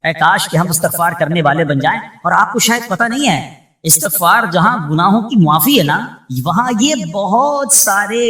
اے کاش کہ ہم استغفار کرنے والے بن جائیں. اور آپ کو شاید پتہ نہیں ہے استغفار جہاں گناہوں کی معافی ہے نا، وہاں یہ بہت سارے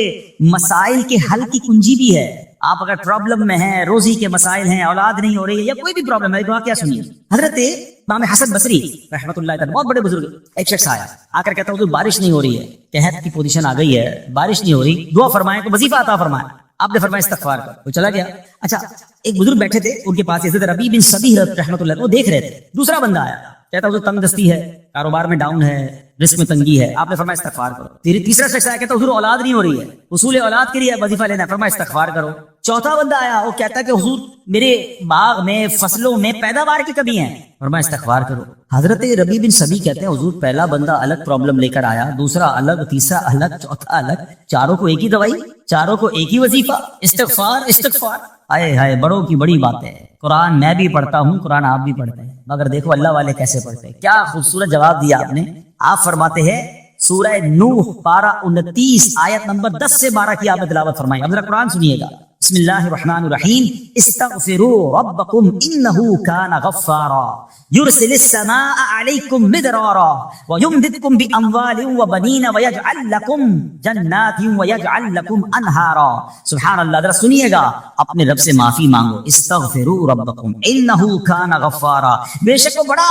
مسائل کے حل کی کنجی بھی ہے. آپ اگر پرابلم میں ہیں، روزی کے مسائل ہیں، اولاد نہیں ہو رہی ہے یا کوئی بھی پرابلم ہے، واقعہ سنیے. حضرت امام حسن بصری رحمۃ اللہ تعالی، بہت بڑے بزرگ، ایک شخص آیا آ کر کہتا ہوں بارش نہیں ہو رہی ہے، قحط کی پوزیشن آ گئی ہے، بارش نہیں ہو رہی، دعا فرمائیں کو وظیفہ عطا فرمائیں. آپ نے فرمایا استغفار کر، وہ چلا گیا. اچھا ایک بزرگ بیٹھے تھے ان کے پاس، حضرت ربیع بن صبیح رحمۃ اللہ، وہ دیکھ رہے تھے. دوسرا بندہ آیا کہتا حضور تنگ دستی ہے، کاروبار میں ڈاؤن ہے، رزق میں تنگی ہے. آپ نے فرمایا استغفار کرو. تیسرا شخص آیا کہتا حضور اولاد نہیں ہو رہی ہے، حصول اولاد کے لیے وظیفہ لینا ہے، فرمایا استغفار کرو. چوتھا بندہ آیا، وہ کہتا ہے کہ حضور میرے باغ میں فصلوں میں پیداوار کی کمی ہے، فرمایا استغفار کرو. حضرت ربیع بن صبیح کہتے ہیں حضور پہلا بندہ الگ پرابلم لے کر آیا، دوسرا الگ، تیسرا الگ، چوتھا الگ، چاروں کو ایک ہی دوائی، چاروں کو ایک ہی وظیفہ، استغفار استغفار. آئے ہائے بڑوں کی بڑی بات ہے. قرآن میں بھی پڑھتا ہوں، قرآن آپ بھی پڑھتے ہیں، مگر دیکھو اللہ والے کیسے پڑھتے ہیں. کیا خوبصورت جواب دیا آپ نے. آپ فرماتے ہیں سورہ نوح پارہ 29 آیت نمبر 10 سے 12 کی آپ نے تلاوت فرمائی. اب ذرا قرآن سنیے گا. بسم اللہ الرحمن الرحیم. استغفروا ربکم انہ کان غفارا یرسل السماء علیکم مدرارا ویمددکم باموال وبنین ویجعل لکم جنات ویجعل لکم انہارا. سبحان اللہ. ذرا سنیے گا، اپنے رب سے معافی مانگو. استغفروا ربکم انہ کان غفارا، بے شک وہ بڑا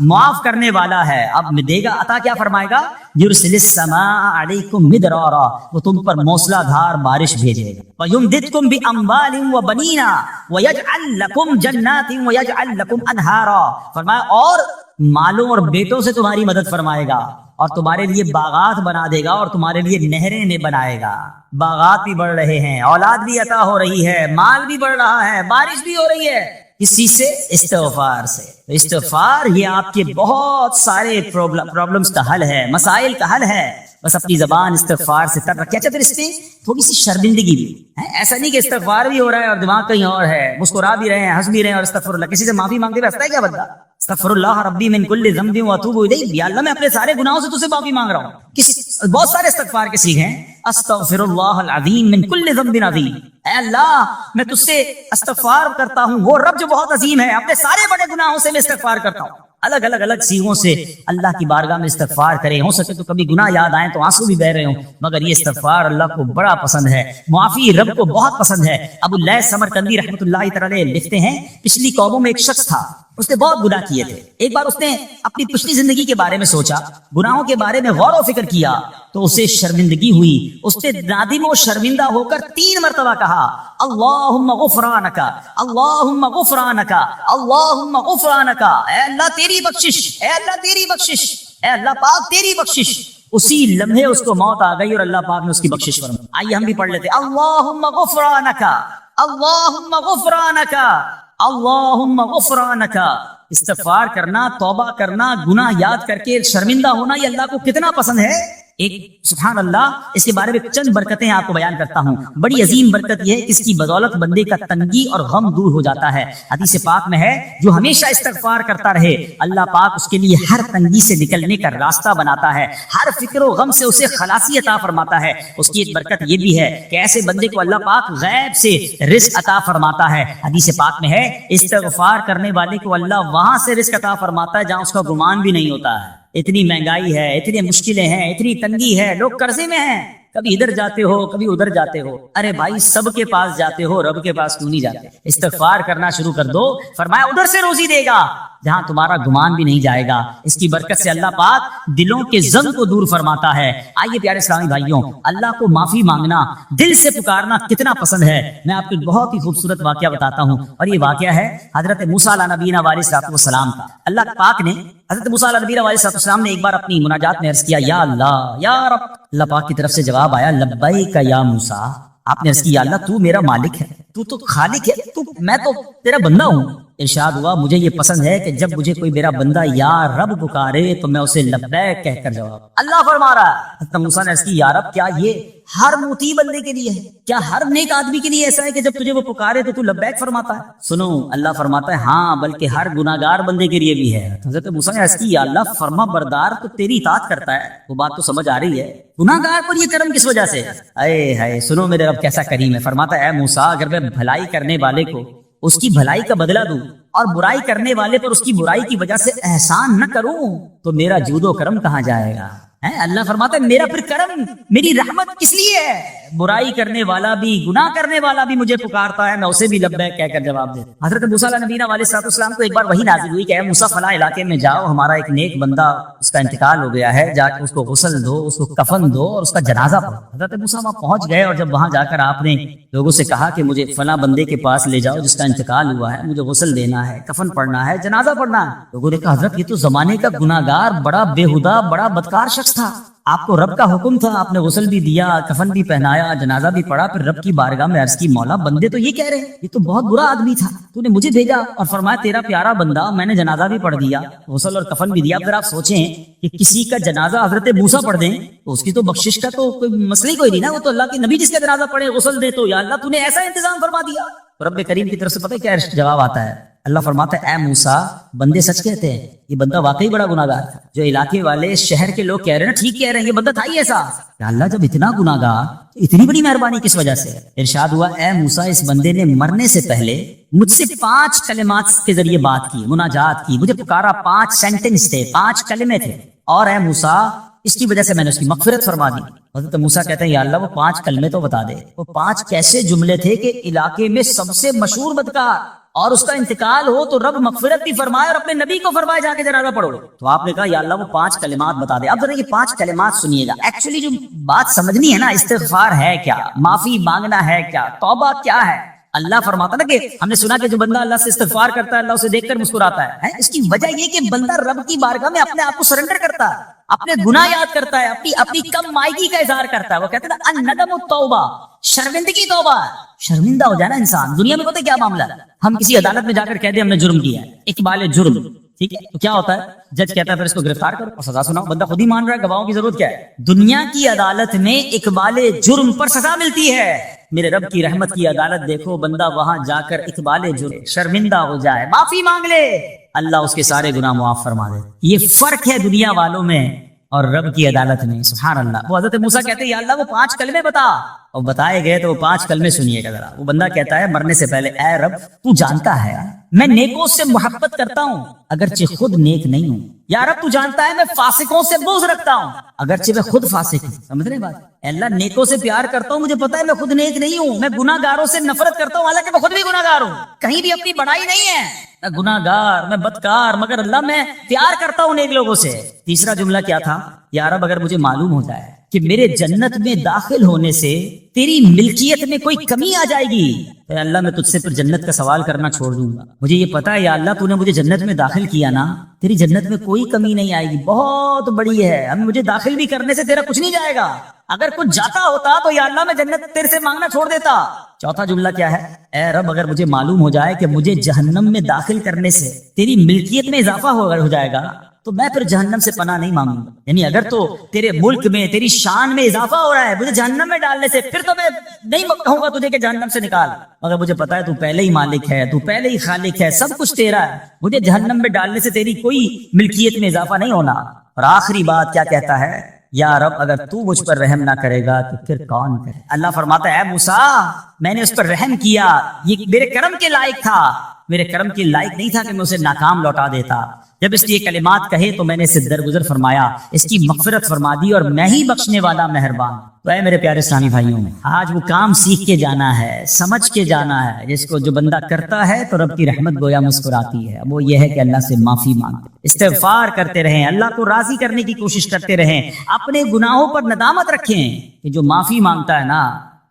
معاف کرنے والا ہے. اب میں دے گا عطا، کیا فرمائے گا؟ یرسل السماء علیکم مدرارا، وہ تم پر موسلا دھار بارش بھیجے گا. ویمددکم باموال وبنین ویجعل لکم جنات ویجعل لکم انہارا، فرمایا اور مالوں اور بیٹوں سے تمہاری مدد فرمائے گا، اور تمہارے لیے باغات بنا دے گا، اور تمہارے لیے نہریں میں بنائے گا. باغات بھی بڑھ رہے ہیں، اولاد بھی عطا ہو رہی ہے، مال بھی بڑھ رہا ہے، بارش بھی ہو رہی ہے. کسی سے؟ استغفار سے. استغفار یہ آپ کے بہت سارے پرابلمز کا حل ہے، مسائل کا حل ہے. بس اپنی زبان استغفار سے تر رکھے. اچھا پھر اس پہ تھوڑی سی شرمندگی بھی ہے. ایسا نہیں کہ استغفار بھی ہو رہا ہے اور دماغ کہیں اور ہے، مسکرا بھی رہے ہیں، ہنس بھی رہے ہیں، اور استغفر اللہ، کسی سے معافی مانگتے ہوئے ہنستا ہے کیا بندہ؟ استغفر اللہ ربی من کل ذنب واتوب الیہ، یا اللہ میں اپنے سارے گناہوں سے تجھ سے معافی مانگ رہا ہوں. بہت سارے استغفار کے سیغے ہیں. استغفر اللہ العظیم من کل ذنب عظیم، اے اللہ میں تجھ سے استغفار کرتا ہوں، وہ رب جو بہت عظیم ہے، اپنے سارے بڑے گناہوں سے میں استغفار کرتا ہوں. الگ الگ الگ سیغوں سے اللہ کی بارگاہ میں استغفار کریں. ہو سکے تو کبھی گناہ یاد آئیں تو آنسو بھی بہ رہے ہوں، مگر یہ استغفار اللہ کو بڑا پسند ہے، معافی رب کو بہت پسند ہے. ابو اللیث سمرقندی رحمۃ اللہ تعالی لکھتے ہیں پچھلی قوموں میں ایک شخص تھا، اس نے بہت گناہ کیے تھے. ایک بار اس نے اپنی پچھلی زندگی کے بارے میں سوچا، گناہوں کے بارے میں غور و فکر کیا تو اسے شرمندگی ہوئی. اس نے نادم و شرمندہ ہو کر 3 مرتبہ کہا اللہم غفرانک، اللہم غفرانک، اللہم غفرانک، اے اللہ تیری بخشش، اے اللہ تیری بخشش، اے اللہ پاک تیری بخشش. اسی لمحے اس کو موت آ گئی اور اللہ پاک نے اس کی بخشش فرمائی. آئیے ہم بھی پڑھ لیتے اللہم غفرانک، اللہم غفرانک، اللہم غفرانک. استغفار کرنا، توبہ کرنا، گناہ یاد کر کے شرمندہ ہونا، یہ اللہ کو کتنا پسند ہے. ایک سبحان اللہ، اس کے بارے میں چند برکتیں آپ کو بیان کرتا ہوں. بڑی عظیم برکت یہ ہے کہ اس کی بدولت بندے کا تنگی اور غم دور ہو جاتا ہے. حدیث پاک میں ہے جو ہمیشہ استغفار کرتا رہے اللہ پاک اس کے لیے ہر تنگی سے نکلنے کا راستہ بناتا ہے، ہر فکر و غم سے اسے خلاصی عطا فرماتا ہے. اس کی ایک برکت یہ بھی ہے کہ ایسے بندے کو اللہ پاک غیب سے رزق عطا فرماتا ہے. حدیث پاک میں ہے استغفار کرنے والے کو اللہ وہاں سے رزق عطا فرماتا ہے جہاں اس کا گمان بھی نہیں ہوتا ہے. اتنی مہنگائی ہے، اتنی مشکلیں ہیں، اتنی تنگی ہے، لوگ قرضے میں ہیں، کبھی ادھر جاتے ہو کبھی ادھر جاتے ہو. ارے بھائی سب کے پاس جاتے ہو، رب کے پاس کیوں نہیں جاتے؟ استغفار کرنا شروع کر دو، فرمایا ادھر سے روزی دے گا جہاں تمہارا گمان بھی نہیں جائے گا. اس کی برکت سے اللہ پاک دلوں کے زنگ کو دور فرماتا ہے. آئیے پیارے اسلامی بھائیوں، اللہ کو معافی مانگنا، دل سے پکارنا کتنا پسند ہے. میں آپ کو بہت ہی خوبصورت واقعہ بتاتا ہوں، اور یہ واقعہ ہے حضرت موسیٰ علیہ نبینا علیہ الصلوۃ والسلام کا. اللہ پاک نے حضرت موسیٰ علیہ نبینا علیہ الصلوۃ والسلام نے ایک بار اپنی مناجات میں عرض کیا یا اللہ یا رب. اللہ پاک کی طرف سے جواب آیا لبیک یا موسیٰ. آپ نے عرض کی یا اللہ تو میرا مالک ہے، تو خالق ہے، میں تو تیرا بندہ ہوں. ارشاد ہوا مجھے یہ پسند ہے کہ جب مجھے کوئی میرا بندہ یا رب پکارے تو میں اسے لبیک کہہ کر جواب. اللہ فرما رہا ہے حضرت موسیٰ نے عرض کی یا رب کیا یہ ہر موتی بندے کے لیے ہے؟ کیا ہر نیک آدمی کے لیے ایسا ہے کہ جب تجھے وہ پکارے تو لبیک فرماتا ہے؟ سنو اللہ فرماتا ہے ہاں بلکہ ہر گناہگار بندے کے لیے بھی ہے. حضرت موسیٰ نے عرض کی یا اللہ فرما بردار تو تیری اطاعت کرتا ہے، وہ بات تو سمجھ آ رہی ہے، گناہگار پر یہ کرم کس وجہ سے؟ اے ہے سنو میرے رب کیسا کریم ہے. فرماتا ہے اے موسیٰ اگر میں بھلائی کرنے والے کو اس کی بھلائی کا بدلہ دوں اور برائی کرنے والے پر اس کی برائی کی وجہ سے احسان نہ کروں تو میرا جود و کرم کہاں جائے گا؟ اللہ فرماتا ہے میرا پھر کرم، میری رحمت کس لیے ہے؟ برائی کرنے والا بھی، گناہ کرنے والا بھی مجھے پکارتا ہے، میں اسے بھی لبیک کہہ کر جواب دے۔ حضرت موسیٰ علیہ نبینا علیہ السلام کو ایک بار وحی نازل ہوئی کہ اے موسیٰ فلاں علاقے میں جاؤ، ہمارا ایک نیک بندہ اس کا انتقال ہو گیا ہے، جا کے اس کو غسل دو، اس کو کفن دو اور اس کا جنازہ پڑھو۔ حضرت موسیٰ وہاں پہنچ گئے اور جب وہاں جا کر آپ نے لوگوں سے کہا کہ مجھے فلاں بندے کے پاس لے جاؤ جس کا انتقال ہوا ہے، مجھے غسل دینا ہے، کفن پڑھنا ہے، جنازہ پڑھنا ہے، لوگوں نے کہا حضرت یہ تو زمانے کا گناہگار، بڑا بےہودہ، بڑا بدکار شخص تھا، آپ کو رب کا حکم تھا، آپ نے غسل بھی دیا، کفن بھی پہنایا، جنازہ بھی پڑھا، پھر رب کی بارگاہ میں عرض کی مولا بندے تو یہ کہہ رہے ہیں یہ تو بہت برا آدمی تھا، تو نے مجھے بھیجا اور فرمایا تیرا پیارا بندہ، میں نے جنازہ بھی پڑھ دیا، غسل اور کفن بھی دیا۔ پھر آپ سوچیں کہ کسی کا جنازہ حضرت موسیٰ پڑھ دیں تو اس کی تو بخشش کا تو کوئی مسئلہ ہی کوئی نہیں نا، وہ تو اللہ کے نبی جس کا جنازہ پڑھے غسل دے، تو یا اللہ تو نے ایسا انتظام فرما دیا۔ رب کریم کی طرف سے پتہ ہے کیا جواب آتا ہے؟ اللہ فرماتا ہے اے موسیٰ بندے سچ کہتے ہیں، یہ بندہ واقعی بڑا گناہگار تھا۔ جو علاقے والے شہر کے لوگ کہہ رہے ہیں نا ٹھیک کہہ رہے ہیں، یہ بندہ تھا ہی ایسا۔ یا اللہ جب اتنا گناہگار اتنی بڑی مہربانی کس وجہ سے؟ ارشاد ہوا اے موسیٰ اس بندے نے مرنے سے پہلے مجھ سے 5 کلمات کے ذریعے بات کی، مناجات کی، مجھے پکارا، 5 سینٹنس تھے، 5 کلمے تھے، اور اے موسیٰ اس کی وجہ سے میں نے اس کی مغفرت فرما دی۔ حضرت موسیٰ کہتے ہیں یا اللہ وہ 5 کلمے تو بتا دے، وہ 5 کیسے جملے تھے کہ علاقے میں سب سے مشہور بدکار اور اس کا انتقال ہو تو رب مغفرت بھی فرمائے اور اپنے نبی کو فرمائے جا کے جنازہ پڑھو۔ تو آپ نے کہا یا اللہ وہ 5 کلمات بتا دے۔ اب ذرا یہ 5 کلمات سنیے گا، ایکچولی جو بات سمجھنی ہے نا، استغفار ہے کیا، معافی مانگنا ہے کیا، توبہ کیا ہے؟ اللہ فرماتا نا کہ ہم نے سنا کہ جو بندہ اللہ سے استغفار کرتا ہے اللہ اسے دیکھ کر مسکراتا ہے۔ اس کی وجہ یہ کہ بندہ رب کی بارگاہ میں اپنے آپ کو سرنڈر کرتا ہے، اپنے گناہ یاد کرتا ہے، اپنی کم مائگی کا اظہار کرتا ہے۔ وہ کہتے ہیں نا الندم التوبہ، شرمندگی توبہ ہے۔ شرمندہ ہو جائے نا انسان، دنیا میں پتہ کیا معاملہ ہے، ہم کسی عدالت میں جا کر کہہ دیں ہم نے جرم کیا ہے، اقبال جرم، ٹھیک ہے، تو کیا ہوتا ہے؟ جج کہتا ہے پھر اس کو گرفتار کرو اور سزا سناؤ، بندہ خود ہی مان رہا ہے، گواہوں کی ضرورت کیا ہے؟ دنیا کی عدالت میں اقبال جرم پر سزا ملتی ہے، میرے رب کی رحمت کی عدالت دیکھو، بندہ وہاں جا کر اقبال جرم شرمندہ ہو جائے، معافی مانگ لے، اللہ اس کے سارے گناہ معاف فرما دے۔ یہ فرق ہے دنیا والوں میں اور رب کی عدالت میں، سبحان اللہ۔ وہ حضرت موسیٰ کہتے ہیں یا اللہ وہ 5 کلمے بتا، اور بتائے گئے تو وہ 5 کلمے سنیے گا ذرا۔ وہ بندہ کہتا ہے مرنے سے پہلے اے رب تو جانتا ہے میں نیکوں سے محبت کرتا ہوں اگرچہ خود نیک نہیں ہوں، یا رب تو جانتا ہے میں فاسقوں سے بغض رکھتا ہوں اگرچہ میں خود فاسق ہوں۔ سمجھ رہے بات؟ اے اللہ نیکوں سے پیار کرتا ہوں، مجھے پتا ہے میں خود نیک نہیں ہوں، میں گناہ گاروں سے نفرت کرتا ہوں حالانکہ میں خود بھی گناہ گار ہوں، کہیں بھی اپنی بڑائی نہیں ہے، میں گناہ گار، میں بدکار، مگر اللہ میں پیار کرتا ہوں نیک لوگوں سے۔ تیسرا جملہ کیا تھا؟ یا رب اگر مجھے معلوم ہو جائے کہ میرے جنت میں داخل ہونے سے تیری ملکیت میں کوئی کمی آ جائے گی اے اللہ میں تجھ سے پھر جنت کا سوال کرنا چھوڑ دوں گا۔ مجھے یہ پتا ہے یا اللہ تو نے مجھے جنت میں داخل کیا نا، تیری جنت میں کوئی کمی نہیں آئے گی، بہت بڑی ہے، ہم مجھے داخل بھی کرنے سے تیرا کچھ نہیں جائے گا، اگر کچھ جاتا ہوتا تو یا اللہ میں جنت تیرے سے مانگنا چھوڑ دیتا۔ چوتھا جملہ کیا ہے؟ اے رب اگر مجھے معلوم ہو جائے کہ مجھے جہنم میں داخل کرنے سے تیری ملکیت میں اضافہ ہو جائے گا تو میں پھر جہنم سے پناہ نہیں مانگوں گا، یعنی اگر تو تیرے ملک میں تیری شان میں اضافہ ہو رہا ہے مجھے جہنم میں ڈالنے سے، پھر تو میں نہیں کہوں گا تجھے کہ جہنم سے نکال، مگر مجھے پتا ہے تو پہلے ہی مالک ہے، تو پہلے ہی خالق ہے، سب کچھ تیرا ہے، مجھے جہنم میں ڈالنے سے تیری کوئی ملکیت میں اضافہ نہیں ہونا۔ اور آخری بات کیا کہتا ہے؟ یا رب اگر تو مجھ پر رحم نہ کرے گا تو پھر کون کرے؟ اللہ فرماتا ہے اے موسیٰ میں نے اس پر رحم کیا، یہ میرے کرم کے لائق تھا، میرے کرم کے لائق نہیں تھا کہ میں اسے ناکام لوٹا دیتا۔ جب اس لیے کلمات کہے تو میں نے اسے درگزر فرمایا، اس کی مغفرت فرما دی، اور میں ہی بخشنے والا مہربان۔ تو اے میرے پیارے اسلامی بھائیوں، آج وہ کام سیکھ کے جانا ہے، سمجھ کے جانا ہے، جس کو جو بندہ کرتا ہے تو رب کی رحمت گویا مسکراتی ہے، وہ یہ ہے کہ اللہ سے معافی مانگتے، استغفار کرتے رہیں، اللہ کو راضی کرنے کی کوشش کرتے رہیں، اپنے گناہوں پر ندامت رکھیں کہ جو معافی مانگتا ہے نا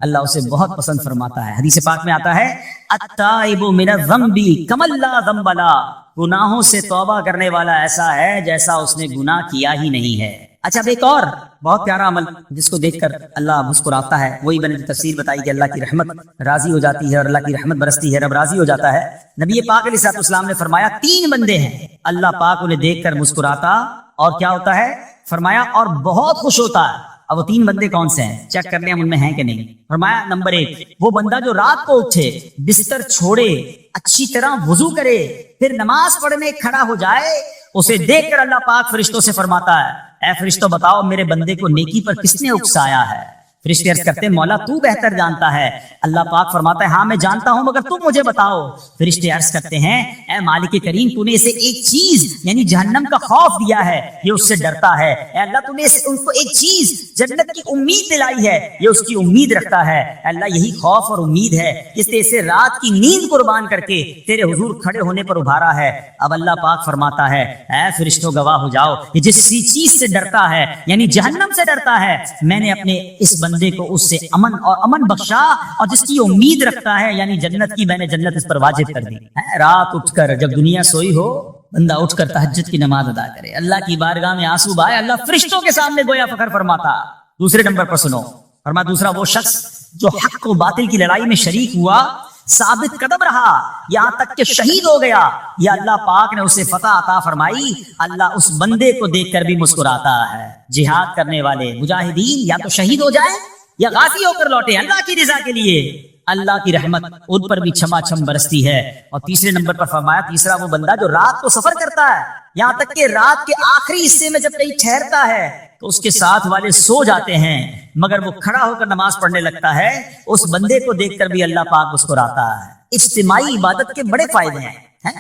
اللہ اسے بہت پسند فرماتا ہے۔ حدیث پاک میں آتا ہے التائب من الذنب کمن لا ذنب له، گناہوں سے توبہ کرنے والا ایسا ہے جیسا اس نے گناہ کیا ہی نہیں ہے۔ اچھا اب ایک اور بہت پیارا عمل جس کو دیکھ کر اللہ مسکراتا ہے، وہی میں نے تفسیر بتائی کہ اللہ کی رحمت راضی ہو جاتی ہے اور اللہ کی رحمت برستی ہے، رب راضی ہو جاتا ہے۔ نبی پاک علیہ السلام نے فرمایا 3 بندے ہیں اللہ پاک انہیں دیکھ کر مسکراتا اور کیا ہوتا ہے؟ فرمایا اور بہت خوش ہوتا ہے۔ اب وہ 3 بندے کون سے ہیں؟ چیک کر لیں ہم ان میں ہیں کہ نہیں۔ فرمایا نمبر 1 وہ بندہ جو رات کو اٹھے، بستر چھوڑے، اچھی طرح وضو کرے، پھر نماز پڑھنے کھڑا ہو جائے، اسے دیکھ کر اللہ پاک فرشتوں سے فرماتا ہے اے فرشتوں بتاؤ میرے بندے کو نیکی پر کس نے اکسایا ہے؟ فرشتے عرض کرتے ہیں مولا تو بہتر جانتا ہے. اللہ پاک فرماتا ہے ہاں میں جانتا ہوں مگر تم مجھے بتاؤ. فرشتے عرض کرتے ہیں اے مالک کریم تو نے اسے ایک چیز یعنی جہنم کا خوف دیا ہے, یہ اس سے ڈرتا ہے. اے اللہ تو نے ان کو ایک چیز جنت کی امید دلائی ہے, یہ اس کی امید رکھتا ہے. اے اللہ یہی خوف اور امید ہے جس نے اسے رات کی نیند قربان کر کے تیرے حضور کھڑے ہونے پر ابھارا ہے. اب اللہ پاک فرماتا ہے اے فرشتوں گواہ ہو جاؤ, یہ جس چیز سے ڈرتا ہے یعنی جہنم سے ڈرتا ہے, میں نے اپنے اس بندے کو اس سے امن بخشا, اور جس کی امید رکھتا ہے یعنی جنت کی, میں نے جنت اس پر واجب کر دی. رات اٹھ کر جب دنیا سوئی ہو بندہ اٹھ کر تہجد کی نماز ادا کرے, اللہ کی بارگاہ میں آنسو بہائے, اللہ فرشتوں کے سامنے گویا فخر فرماتا. دوسرے نمبر پر سنو فرمایا دوسرا وہ شخص جو حق و باطل کی لڑائی میں شریک ہوا, ثابت قدم رہا یہاں تک کہ شہید ہو گیا, یا اللہ پاک نے اسے فتح عطا فرمائی. اللہ اس بندے کو دیکھ کر بھی مسکراتا ہے. جہاد کرنے والے مجاہدین یا تو شہید ہو جائیں یا غازی ہو کر لوٹے اللہ کی رضا کے لیے, اللہ کی رحمت ان پر بھی چھما چھم برستی ہے. اور تیسرے نمبر پر فرمایا تیسرا وہ بندہ جو رات کو سفر کرتا ہے, یہاں تک کہ رات کے آخری حصے میں جب کہیں ٹھہرتا ہے تو اس کے ساتھ والے سو جاتے ہیں مگر وہ کھڑا ہو کر نماز پڑھنے لگتا ہے, اس بندے کو دیکھ کر بھی اللہ پاک مسکراتا ہے. اجتماعی عبادت کے بڑے فائدے ہیں,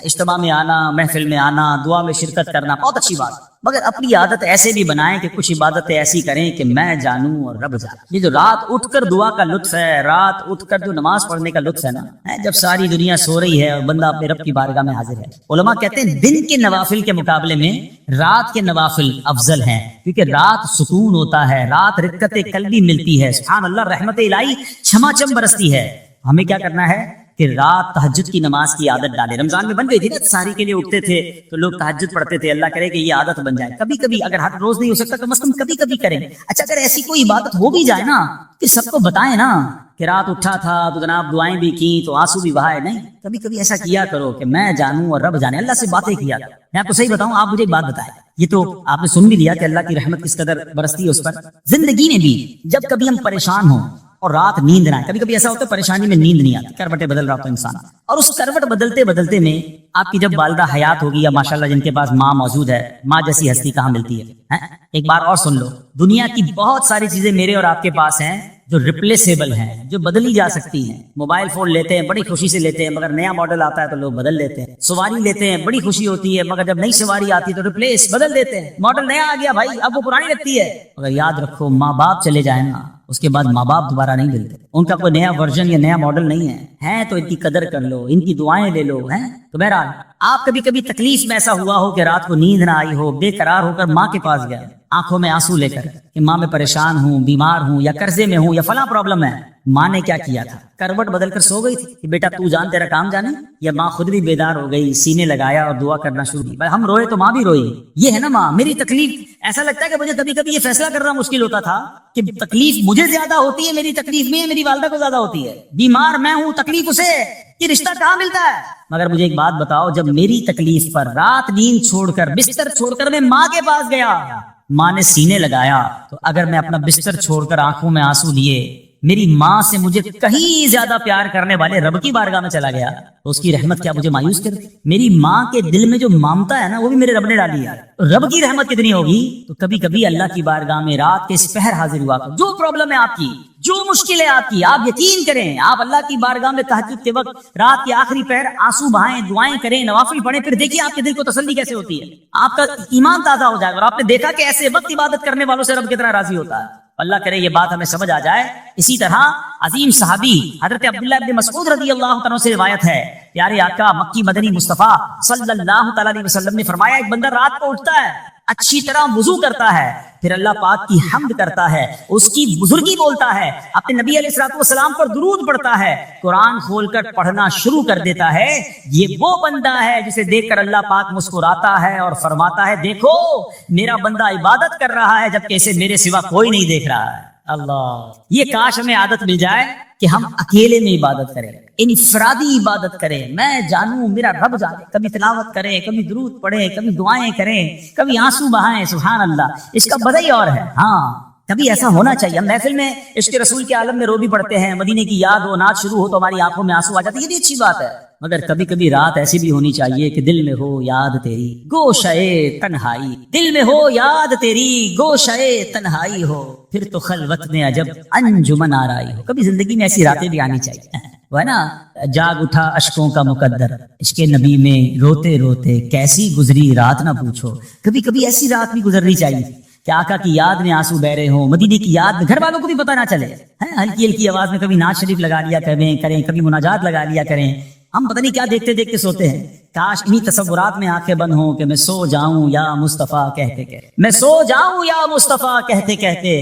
اجتماع میں آنا, محفل میں آنا, دعا میں شرکت کرنا بہت اچھی بات, مگر اپنی عادت ایسے بھی بنائیں کہ کچھ عبادتیں ایسی کریں کہ میں جانوں اور رب جانے. یہ جو رات اٹھ کر دعا کا لطف ہے, رات اٹھ کر جو نماز پڑھنے کا لطف ہے نا, جب ساری دنیا سو رہی ہے اور بندہ اپنے رب کی بارگاہ میں حاضر ہے. علماء کہتے ہیں دن کے نوافل کے مقابلے میں رات کے نوافل افضل ہیں, کیونکہ رات سکون ہوتا ہے, رات رقت قلبی ملتی ہے, سبحان اللہ رحمت الہی چھما چھم برستی ہے. ہمیں کیا کرنا ہے کہ رات تہجد کی نماز کی عادت ڈالے. رمضان میں بن گئی تھی نا, سحری کے لیے اٹھتے تھے تو لوگ تہجد پڑھتے تھے. اللہ کرے کہ یہ عادت بن جائے. کبھی کبھی اگر ہر روز نہیں ہو سکتا تو مثلاً کبھی کبھی کریں. اچھا اگر ایسی کوئی عبادت ہو بھی جائے نا کہ سب کو بتائیں نا کہ رات اٹھا تھا تو جناب دعائیں بھی کی تو آنسو بھی بہائے. نہیں, کبھی کبھی ایسا کیا کرو کہ میں جانوں اور رب جانے, اللہ سے باتیں کیا کرو. میں آپ کو صحیح بتاؤں, آپ مجھے ایک بات بتائیں, یہ تو آپ نے سن بھی لیا کہ اللہ کی رحمت کس قدر برستی ہے اس پر. زندگی میں بھی جب کبھی ہم پریشان ہوں اور رات نیند نہ آئے, کبھی کبھی ایسا ہوتا ہے پریشانی میں نیند نہیں آتی, کروٹیں بدل رہا ہوتا ہے انسان, اور اس کروٹ بدلتے بدلتے میں آپ کی جب والدہ حیات ہوگی یا ماشاءاللہ جن کے پاس ماں موجود ہے, ماں جیسی ہستی کہاں ملتی ہے. ایک بار اور سن لو, دنیا کی بہت ساری چیزیں میرے اور آپ کے پاس ہیں جو ریپلیسیبل ہیں, جو بدلی جا سکتی ہیں. موبائل فون لیتے ہیں بڑی خوشی سے لیتے ہیں, مگر نیا ماڈل آتا ہے تو لوگ بدل لیتے ہیں. سواری لیتے ہیں بڑی خوشی ہوتی ہے, مگر جب نئی سواری آتی ہے تو ریپلیس بدل دیتے ہیں. ماڈل نیا آ گیا بھائی, اب وہ پرانی لگتی ہے. مگر یاد رکھو ماں باپ چلے جائیں نا, اس کے بعد ماں باپ دوبارہ نہیں ملتے, ان کا کوئی نیا ورژن یا نیا ماڈل نہیں ہے تو ان کی قدر کر لو, ان کی دعائیں لے لو. تو بہرحال آپ کبھی کبھی تکلیف میں ایسا ہوا ہو کہ رات کو نیند نہ آئی ہو, بے قرار ہو کر ماں کے پاس گیا, آنکھوں میں آنسو لے کر کہ ماں میں پریشان ہوں, بیمار ہوں, یا قرضے میں ہوں, یا فلاں پرابلم ہے. ماں نے کیا کیا تھا, کروٹ بدل کر سو گئی تھی کہ بیٹا تو جان تیرا کام جانے, یا ماں خود بھی بیدار ہو گئی, سینے لگایا اور دعا کرنا شروع کی. بھائی ہم روئے تو ماں بھی روئی. یہ ہے نا ماں, میری تکلیف. ایسا لگتا ہے کہ مجھے کبھی کبھی یہ فیصلہ کرنا مشکل ہوتا تھا کہ تکلیف مجھے زیادہ ہوتی ہے میری تکلیف میں, میری والدہ کو زیادہ ہوتی ہے. بیمار میں ہوں, تکلیف اسے, یہ رشتہ کہاں ملتا ہے. مگر مجھے ایک بات بتاؤ, جب میری تکلیف پر رات نیند چھوڑ کر بستر چھوڑ کر میں ماں کے پاس گیا, ماں نے سینے لگایا, تو اگر میں اپنا بستر چھوڑ کر آنکھوں میں آنسو لیے میری ماں سے مجھے کہیں زیادہ پیار کرنے والے رب کی بارگاہ میں چلا گیا, تو اس کی رحمت کیا مجھے مایوس کرتی؟ میری ماں کے دل میں جو ممتا ہے نا وہ بھی میرے رب نے ڈالی ہے. رب کی رحمت کتنی ہوگی. تو کبھی کبھی اللہ کی بارگاہ میں رات کے اس پہر حاضر ہوا کرو. جو پرابلم ہے آپ کی, جو مشکل ہے آپ کی, آپ یقین کریں, آپ اللہ کی بارگاہ میں تہجد کے وقت رات کے آخری پہر آنسو بہائیں, دعائیں کریں, نوافل پڑھیں, پھر دیکھیے آپ کے دل کو تسلی کیسے ہوتی ہے. آپ کا ایمان تازہ ہو جائے گا, اور آپ نے دیکھا کہ ایسے وقت عبادت کرنے والوں سے رب کتنا راضی ہوتا ہے. اللہ کرے یہ بات ہمیں سمجھ آ جائے. اسی طرح عظیم صحابی حضرت عبداللہ ابن مسعود رضی اللہ تعالیٰ سے روایت ہے, پیارے آقا مکی مدنی مصطفیٰ صلی اللہ تعالیٰ علیہ وسلم نے فرمایا, ایک بندہ رات کو اٹھتا ہے, اچھی طرح وضو کرتا ہے, پھر اللہ پاک کی حمد کرتا ہے, اس کی بزرگی بولتا ہے, اپنے نبی علیہ الصلوۃ والسلام پر درود پڑھتا ہے, قرآن کھول کر پڑھنا شروع کر دیتا ہے. یہ وہ بندہ ہے جسے دیکھ کر اللہ پاک مسکراتا ہے اور فرماتا ہے, دیکھو میرا بندہ عبادت کر رہا ہے جبکہ اسے میرے سوا کوئی نہیں دیکھ رہا ہے. اللہ, یہ کاش ہمیں عادت مل جائے کہ ہم اکیلے میں عبادت کریں, انفرادی عبادت کریں, میں جانوں میرا رب جانے. کبھی تلاوت کریں, کبھی درود پڑھیں, کبھی دعائیں کریں, کبھی آنسو بہائیں. سبحان اللہ, اس کا بدئی اور ہے. ہاں کبھی ایسا ہونا چاہیے. ہم محفل میں عشق رسول کے عالم میں رو بھی پڑھتے ہیں, مدینے کی یاد ہو, نعت شروع ہو تو ہماری آنکھوں میں آنسو آ جاتے ہیں, یہ بھی اچھی بات ہے. مگر کبھی کبھی رات ایسی بھی ہونی چاہیے کہ دل میں ہو یاد تیری گوشئے تنہائی، دل میں ہو یاد تیری گوشئے تنہائی ہو، پھر تو خلوت میں عجب انجمن آرائی ہو۔ کبھی زندگی میں ایسی راتیں بھی آنی چاہیے، وہ ہے نا، جاگ اٹھا اشکوں کا مقدر، عشق نبی میں روتے روتے کیسی گزری رات نہ پوچھو۔ کبھی کبھی ایسی رات بھی گزرنی چاہیے کہ آقا کی یاد میں آنسو بہ رہے ہوں، مدینے کی یاد میں، گھر والوں کو بھی پتہ نہ چلے، ہلکی ہلکی آواز میں کبھی نعت شریف لگا لیا کریں، کبھی مناجات لگا لیا کریں، ہم پتہ نہیں کیا دیکھتے دیکھتے سوتے ہیں۔ کاش انہی تصورات میں آنکھیں بند ہوں کہ میں سو جاؤں یا مصطفیٰ کہتے کہتے، میں سو جاؤں یا مصطفیٰ کہتے کہتے،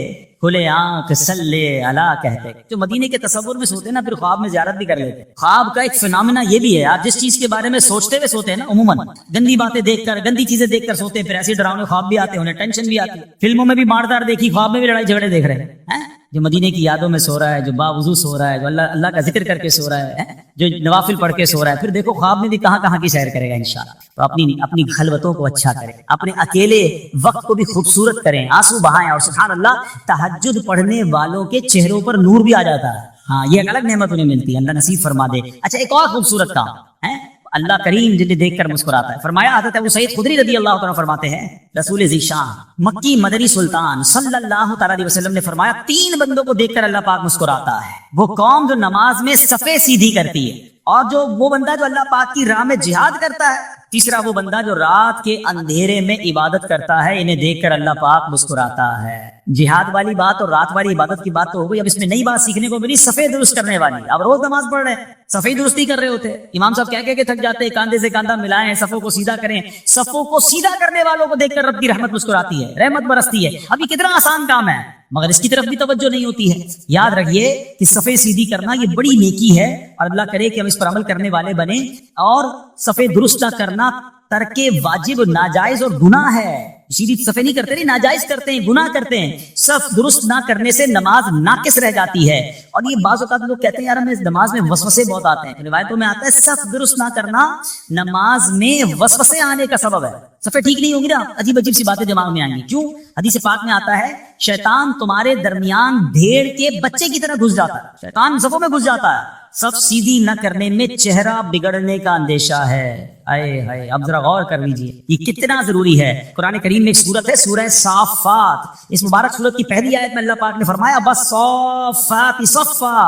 کھلے آنکھ صلی علی کہتے۔ جو مدینے کے تصور میں سوتے ہیں نا، پھر خواب میں زیارت بھی کر لیتے ہیں۔ خواب کا ایک فنامنا یہ بھی ہے، آپ جس چیز کے بارے میں سوچتے ہوئے سوتے ہیں نا، عموماً گندی باتیں دیکھ کر، گندی چیزیں دیکھ کر سوتے ہیں، پھر ایسے ڈراؤنے خواب بھی آتے ہیں، انہیں ٹینشن بھی آتی ہے۔ فلموں میں بھی ماردار دیکھی، خواب میں بھی لڑائی جھگڑے دیکھ رہے ہیں۔ جو مدینے کی یادوں میں سو رہا ہے، جو باوضو سو رہا ہے، جو اللہ کا ذکر کر کے سو رہا ہے، جو نوافل پڑھ کے سو رہا ہے، پھر دیکھو خواب میں بھی کہاں کہاں کی سیر کرے گا انشاءاللہ۔ تو اپنی خلوتوں کو اچھا کریں، اپنے اکیلے وقت کو بھی خوبصورت کریں، آنسو بہائیں، اور سبحان اللہ تہجد پڑھنے والوں کے چہروں پر نور بھی آ جاتا ہے۔ ہاں، یہ ایک الگ نعمت انہیں ملتی ہے، اللہ نصیب فرما دے۔ اچھا، ایک اور خوبصورت کام ہے، اللہ کریم جنہیں دیکھ کر مسکراتا ہے۔ فرمایا حضرت ابو سعید خدری رضی اللہ تعالیٰ فرماتے ہیں، رسول ذی شان مکی مدنی سلطان صلی اللہ تعالیٰ علیہ وسلم نے فرمایا، 3 بندوں کو دیکھ کر اللہ پاک مسکراتا ہے۔ وہ قوم جو نماز میں صفیں سیدھی کرتی ہے، اور وہ بندہ جو اللہ پاک کی راہ میں جہاد کرتا ہے، تیسرا وہ بندہ جو رات کے اندھیرے میں عبادت کرتا ہے، انہیں دیکھ کر اللہ پاک مسکراتا ہے۔ جہاد والی بات اور رات والی عبادت کی بات تو ہو گئی، اب اس میں نئی بات سیکھنے کو ملی، صفیں درست کرنے والی۔ اب روز نماز پڑھ رہے ہیں، صفیں درستی کر رہے ہوتے، امام صاحب کہہ کے تھک جاتے ہیں، کاندھے سے کاندھا ملائیں، صفوں کو سیدھا کریں۔ صفوں کو سیدھا کرنے والوں کو دیکھ کر رب کی رحمت مسکراتی ہے، رحمت برستی ہے۔ اب یہ کتنا آسان کام ہے، مگر اس کی طرف بھی توجہ نہیں ہوتی ہے۔ یاد رکھیے کہ صفیں سیدھی کرنا یہ بڑی نیکی ہے، اور اللہ کرے کہ ہم اس پر عمل کرنے والے بنیں۔ اور صفیں درست نہ کرنا ترک واجب، ناجائز اور گناہ ہے۔ سیدھی صفیں نہیں کرتے، نہیں، ناجائز کرتے ہیں، گناہ کرتے ہیں۔ صف درست نہ کرنے سے نماز ناقص رہ جاتی ہے۔ اور یہ بعض اوقات لوگ کہتے ہیں یار ہمیں نماز میں وسوسے بہت آتے ہیں، روایتوں میں آتا ہے صف درست نہ کرنا نماز میں وسوسے آنے کا سبب ہے۔ صفیں ٹھیک نہیں ہوں گی نا، عجیب عجیب سی باتیں دماغ میں آئیں گی۔ کیوں؟ حدیث پاک میں آتا ہے شیطان تمہارے درمیان بھیڑ کے بچے کی طرح گھس جاتا ہے، شیطان صفوں میں گھس جاتا ہے۔ صف سیدھی نہ کرنے میں چہرہ بگڑنے کا اندیشہ ہے۔ اے اب ذرا غور کر لیجیے یہ کتنا ضروری ہے۔ قرآن کریم میں ایک سورت ہے سورہ صافات، اس مبارک سورت کی پہلی آیت میں اللہ پاک نے فرمایا بَالصَّافَّاتِ صَفًّا،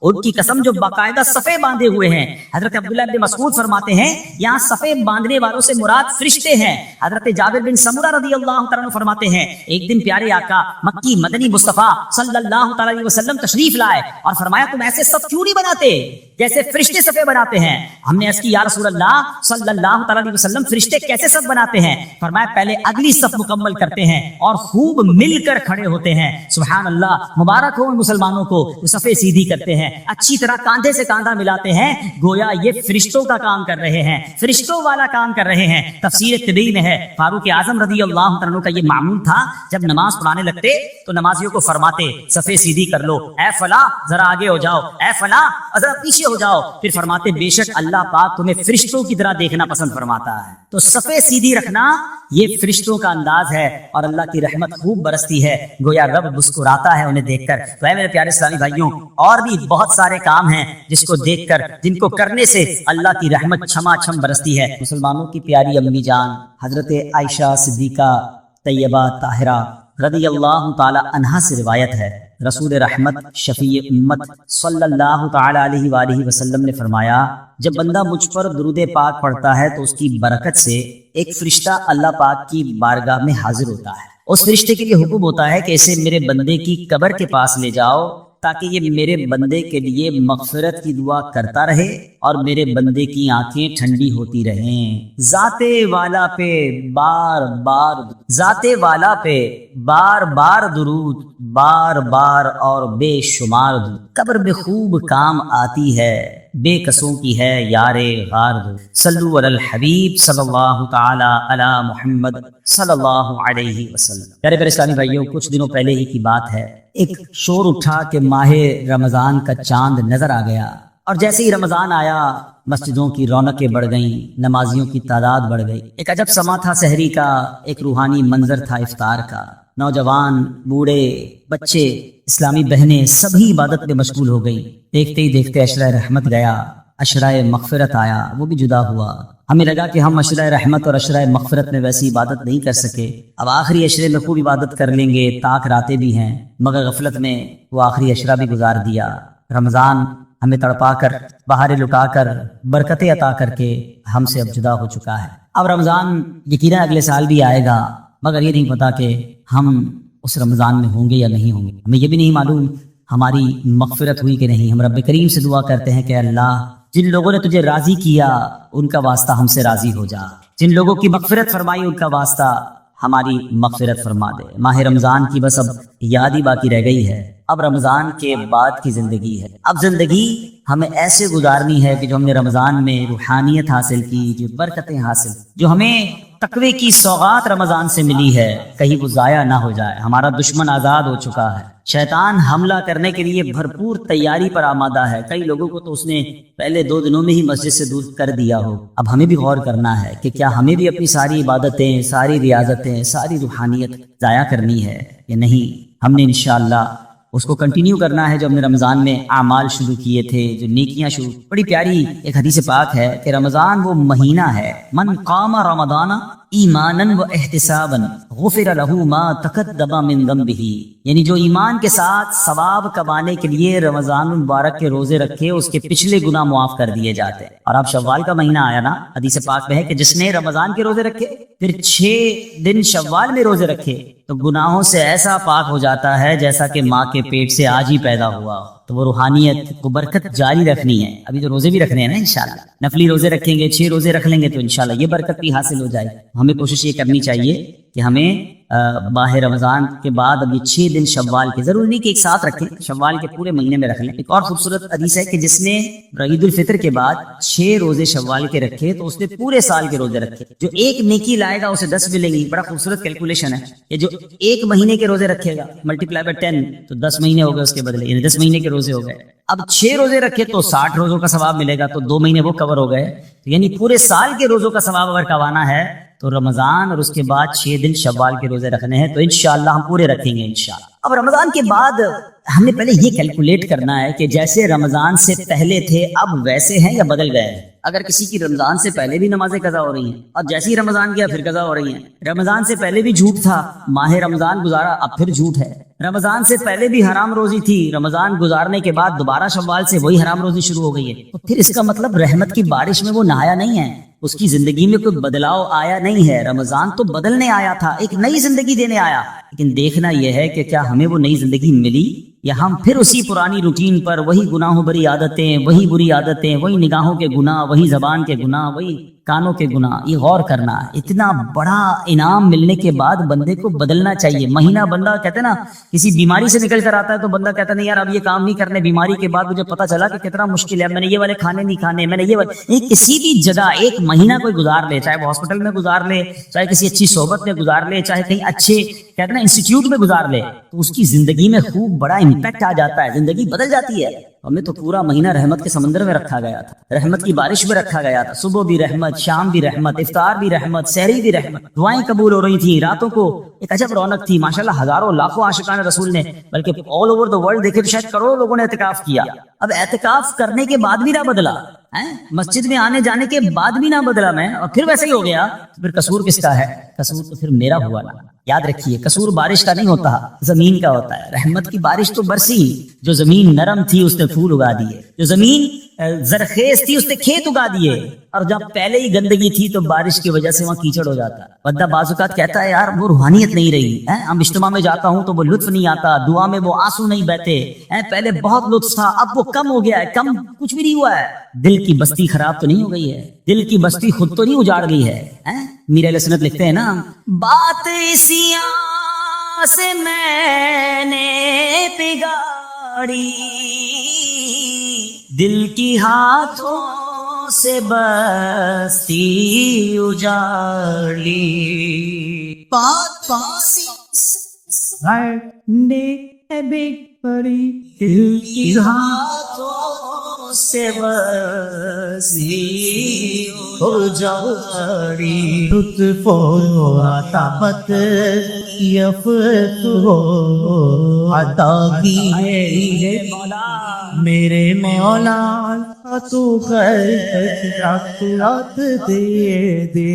ان کی قسم جو باقاعدہ صفیں باندھے ہوئے ہیں۔ حضرت عبداللہ بن مسعود فرماتے ہیں یہاں صفیں باندھنے والوں سے مراد فرشتے ہیں۔ حضرت جابر بن سمرہ رضی اللہ تعالیٰ عنہ فرماتے ہیں ایک دن پیارے آقا مکی مدنی مصطفیٰ صلی اللہ تعالیٰ علیہ وسلم تشریف لائے اور فرمایا تم ایسے صف کیوں نہیں بناتے جیسے فرشتے صفیں بناتے ہیں؟ ہم نے عرض کی یا رسول اللہ صلی اللہ تعالیٰ علیہ وسلم فرشتے کیسے صف بناتے ہیں؟ فرمایا پہلے اگلی صف مکمل کرتے ہیں اور خوب مل کر کھڑے ہوتے ہیں۔ سبحان اللہ، مبارک ہو ان مسلمانوں کو وہ صفیں سیدھی کرتے ہیں، اچھی طرح کاندھے سے کاندھا ملاتے ہیں، گویا یہ فرشتوں کا کام کر رہے ہیں، فرشتوں والا کام کر رہے ہیں۔ تفسیر طبری میں ہے فاروق اعظم رضی اللہ عنہ کا یہ معمول تھا، جب نماز پڑھانے لگتے تو نمازیوں کو فرماتے صفیں سیدھی کر لو، اے فلاں ذرا آگے ہو جاؤ، اے فلاں ذرا پیچھے ہو جاؤ، پھر فرماتے بے شک اللہ پاک تمہیں فرشتوں کی طرح دیکھنا پسند فرماتا ہے۔ تو صفیں سیدھی رکھنا یہ فرشتوں کا انداز ہے اور اللہ کی رحمت خوب برستی ہے، گویا رب مسکراتا ہے انہیں دیکھ کر۔ تو اے میرے پیارے اسلامی بھائیوں، اور بھی بہت سارے کام ہیں جس کو دیکھ کر، جن کو کرنے سے اللہ کی رحمت چھما چھم برستی ہے۔ مسلمانوں کی پیاری امی جان حضرت عائشہ صدیقہ طیبہ طاہرہ رضی اللہ تعالی عنہا سے روایت ہے، رسول رحمت شفیع امت صلی اللہ تعالی علیہ وآلہ وسلم نے فرمایا جب بندہ مجھ پر درود پاک پڑھتا ہے تو اس کی برکت سے ایک فرشتہ اللہ پاک کی بارگاہ میں حاضر ہوتا ہے۔ اس فرشتے کے لیے حکم ہوتا ہے کہ اسے میرے بندے کی قبر کے پاس لے جاؤ تاکہ یہ میرے بندے کے لیے مغفرت کی دعا کرتا رہے اور میرے بندے کی آنکھیں ٹھنڈی ہوتی رہیں۔ ذات والا پہ بار بار، ذات والا پہ بار بار درود، بار بار اور بے شمار درود، قبر میں خوب کام آتی ہے، بے قصوں کی ہے یار غار دو۔ صلو علی الحبیب صلی اللہ تعالی علی محمد صلی اللہ علیہ وسلم۔ پیارے پیارے اسلامی بھائیوں، کچھ دنوں پہلے ہی کی بات ہے، ایک شور اٹھا کہ ماہ رمضان کا چاند نظر آ گیا، اور جیسے ہی رمضان آیا مسجدوں کی رونقیں بڑھ گئیں، نمازیوں کی تعداد بڑھ گئی۔ ایک عجب سما تھا سحری کا، ایک روحانی منظر تھا افطار کا۔ نوجوان، بوڑھے، بچے، اسلامی بہنیں سبھی عبادت میں مشغول ہو گئی۔ دیکھتے ہی دیکھتے عشرہ رحمت گیا، عشرۂ مغفرت آیا وہ بھی جدا ہوا. ہمیں لگا کہ ہم عشرۂ رحمت اور عشرۂ مغفرت میں ویسی عبادت نہیں کر سکے. اب آخری عشرے میں خوب عبادت کر لیں گے، تاک راتیں بھی ہیں، مگر غفلت میں وہ آخری عشرہ بھی گزار دیا. رمضان ہمیں تڑپا کر، بہاریں لٹا کر، برکتیں عطا کر کے ہم سے اب جدا ہو چکا ہے. اب رمضان یقیناً اگلے سال بھی آئے گا، مگر یہ نہیں پتا کہ ہم اس رمضان میں ہوں گے یا نہیں ہوں گے. ہمیں یہ بھی نہیں معلوم ہماری مغفرت ہوئی کہ نہیں. ہم رب کریم سے دعا کرتے ہیں کہ اللہ جن لوگوں نے تجھے راضی کیا ان کا واسطہ ہم سے راضی ہو جا، جن لوگوں کی مغفرت فرمائی ان کا واسطہ ہماری مغفرت فرما دے. ماہ رمضان کی بس اب یاد ہی باقی رہ گئی ہے. اب رمضان کے بعد کی زندگی ہے. اب زندگی ہمیں ایسے گزارنی ہے کہ جو ہم نے رمضان میں روحانیت حاصل کی، جو برکتیں حاصل، جو ہمیں تقوی کی سوغات رمضان سے ملی ہے، کہیں وہ ضائع نہ ہو جائے. ہمارا دشمن آزاد ہو چکا ہے، شیطان حملہ کرنے کے لیے بھرپور تیاری پر آمادہ ہے. کئی لوگوں کو تو اس نے پہلے 2 دنوں میں ہی مسجد سے دور کر دیا ہو. اب ہمیں بھی غور کرنا ہے کہ کیا ہمیں بھی اپنی ساری عبادتیں، ساری ریاضتیں، ساری روحانیت ضائع کرنی ہے یا نہیں. ہم نے انشاءاللہ اس کو کنٹینیو کرنا ہے جو ہم نے رمضان میں اعمال شروع کیے تھے، جو نیکیاں شروع. بڑی پیاری ایک حدیث پاک ہے کہ رمضان وہ مہینہ ہے، من قام رمضان ایمانا و احتسابا غفر له ما تقدم من ذنبه، یعنی جو ایمان کے ساتھ ثواب کمانے کے لیے رمضان المبارک کے روزے رکھے اس کے پچھلے گناہ معاف کر دیے جاتے ہیں. اور اب شوال کا مہینہ آیا نا، حدیث پاک میں ہے کہ جس نے رمضان کے روزے رکھے پھر 6 دن شوال میں روزے رکھے تو گناہوں سے ایسا پاک ہو جاتا ہے جیسا کہ ماں کے پیٹ سے آج ہی پیدا ہوا. تو وہ روحانیت کو برکت جاری رکھنی ہے. ابھی تو روزے بھی رکھنے ہیں نا انشاءاللہ، نفلی روزے رکھیں گے، 6 روزے رکھ لیں گے تو انشاءاللہ یہ برکت بھی حاصل ہو جائے. ہمیں کوشش یہ کرنی چاہیے کہ ہمیں ماہ رمضان کے بعد اب یہ 6 دن شوال کے، ضروری نہیں کہ ایک ساتھ رکھیں، شوال کے پورے مہینے میں رکھ لیں. ایک اور خوبصورت حدیث ہے کہ جس نے عید الفطر کے بعد 6 روزے شوال کے رکھے تو اس نے پورے سال کے روزے رکھے. جو ایک نیکی لائے گا اسے 10 ملیں گی. بڑا خوبصورت کیلکولیشن ہے یہ. جو ایک مہینے کے روزے رکھے گا ملٹیپلائی بائی 10 تو 10 مہینے ہو گئے اس کے بدلے، یعنی 10 مہینے کے روزے ہو گئے. اب 6 روزے رکھے تو 60 روزوں کا ثواب ملے گا، تو 2 مہینے وہ کور ہو گئے. یعنی پورے سال کے روزوں کا ثواب اگر کمانا ہے تو رمضان اور اس کے بعد 6 دن شوال کے روزے رکھنے ہیں، تو انشاءاللہ ہم پورے رکھیں گے انشاءاللہ. اب رمضان کے بعد ہم نے پہلے یہ کیلکولیٹ کرنا ہے کہ جیسے رمضان سے پہلے تھے اب ویسے ہیں یا بدل گئے ہیں. اگر کسی کی رمضان سے پہلے بھی نمازیں قضا ہو رہی ہیں اور جیسے ہی رمضان گیا پھر قضا ہو رہی ہیں، رمضان سے پہلے بھی جھوٹ تھا، ماہ رمضان گزارا اب پھر جھوٹ ہے، رمضان سے پہلے بھی حرام روزی تھی، رمضان گزارنے کے بعد دوبارہ شوال سے وہی حرام روزی شروع ہو گئی ہے، تو پھر اس کا مطلب رحمت کی بارش میں وہ نہایا نہیں ہے، اس کی زندگی میں کوئی بدلاؤ آیا نہیں ہے. رمضان تو بدلنے آیا تھا، ایک نئی زندگی دینے آیا، لیکن دیکھنا یہ ہے کہ کیا ہمیں وہ نئی زندگی ملی یا ہم پھر اسی پرانی روٹین پر، وہی گناہوں بری عادتیں، وہی بری عادتیں، وہی نگاہوں کے گناہ، وہی زبان کے گناہ، وہی کانوں کے گناہ. یہ غور کرنا ہے. اتنا بڑا انعام ملنے کے بعد بندے کو بدلنا چاہیے. مہینہ بندہ کہتے ہیں نا کسی بیماری سے نکل کر آتا ہے تو بندہ کہتا نہیں یار اب یہ کام نہیں کرنے. بیماری کے بعد مجھے پتا چلا کہ کتنا مشکل ہے، میں نے یہ والے کھانے نہیں کھانے، میں نے یہ والے. کسی بھی جگہ ایک مہینہ کوئی گزار لے، چاہے وہ ہاسپٹل میں گزار لے، چاہے کسی اچھی صحبت میں گزار لے، چاہے کہیں اچھے کہتے ہیں انسٹیٹیوٹ میں گزار لے، تو اس کی زندگی میں خوب بڑا امپیکٹ آ جاتا ہے، زندگی بدل جاتی ہے. ہمیں تو پورا مہینہ رحمت کے سمندر میں رکھا گیا تھا، رحمت کی بارش میں رکھا گیا تھا. صبح بھی رحمت، شام بھی رحمت، افطار بھی رحمت، سحری بھی رحمت، دعائیں قبول ہو رہی تھیں، راتوں کو ایک عجب رونق تھی. ماشاءاللہ ہزاروں لاکھوں عاشقان رسول نے، بلکہ آل اوور دی ورلڈ دیکھے تو شاید کروڑوں لوگوں نے اعتکاف کیا. اب اعتکاف کرنے کے بعد بھی نہ بدلا، مسجد میں آنے جانے کے بعد بھی نہ بدلا میں، اور پھر ویسے ہی ہو گیا، پھر قصور کس کا ہے؟ قصور تو پھر میرا ہوا نا. یاد رکھیے قصور بارش کا نہیں ہوتا، زمین کا ہوتا ہے. رحمت کی بارش تو برسی، جو زمین نرم تھی اس نے پھول اگا دیے، جو زمین زرخیز تھی اس نے کھیت اگا دیے، اور جب پہلے ہی گندگی تھی تو بارش کی وجہ سے وہاں کیچڑ ہو جاتا. بندہ بعض اوقات کہتا ہے یار وہ روحانیت نہیں رہی، ہم اجتماع میں جاتا ہوں تو وہ لطف نہیں آتا، دعا میں وہ آنسو نہیں بہتے، پہلے بہت لطف تھا اب وہ کم ہو گیا ہے. کم کچھ بھی نہیں ہوا ہے. دل کی بستی خراب تو نہیں ہو گئی ہے، دل کی بستی خود تو نہیں اجاڑ گئی ہے. میرے علیہ سنت لکھتے ہیں نا، بات اسیاں سے میں نے بگاڑی، دل کی ہاتھوں سے بستی اجاڑی، بات ہے بگ بڑی دل کی ہاتھوں سے وسیع ہو جاڑی لطف و عطابت یفت ہو عطا کی مولا میرے مولا تو خیرات دے دے.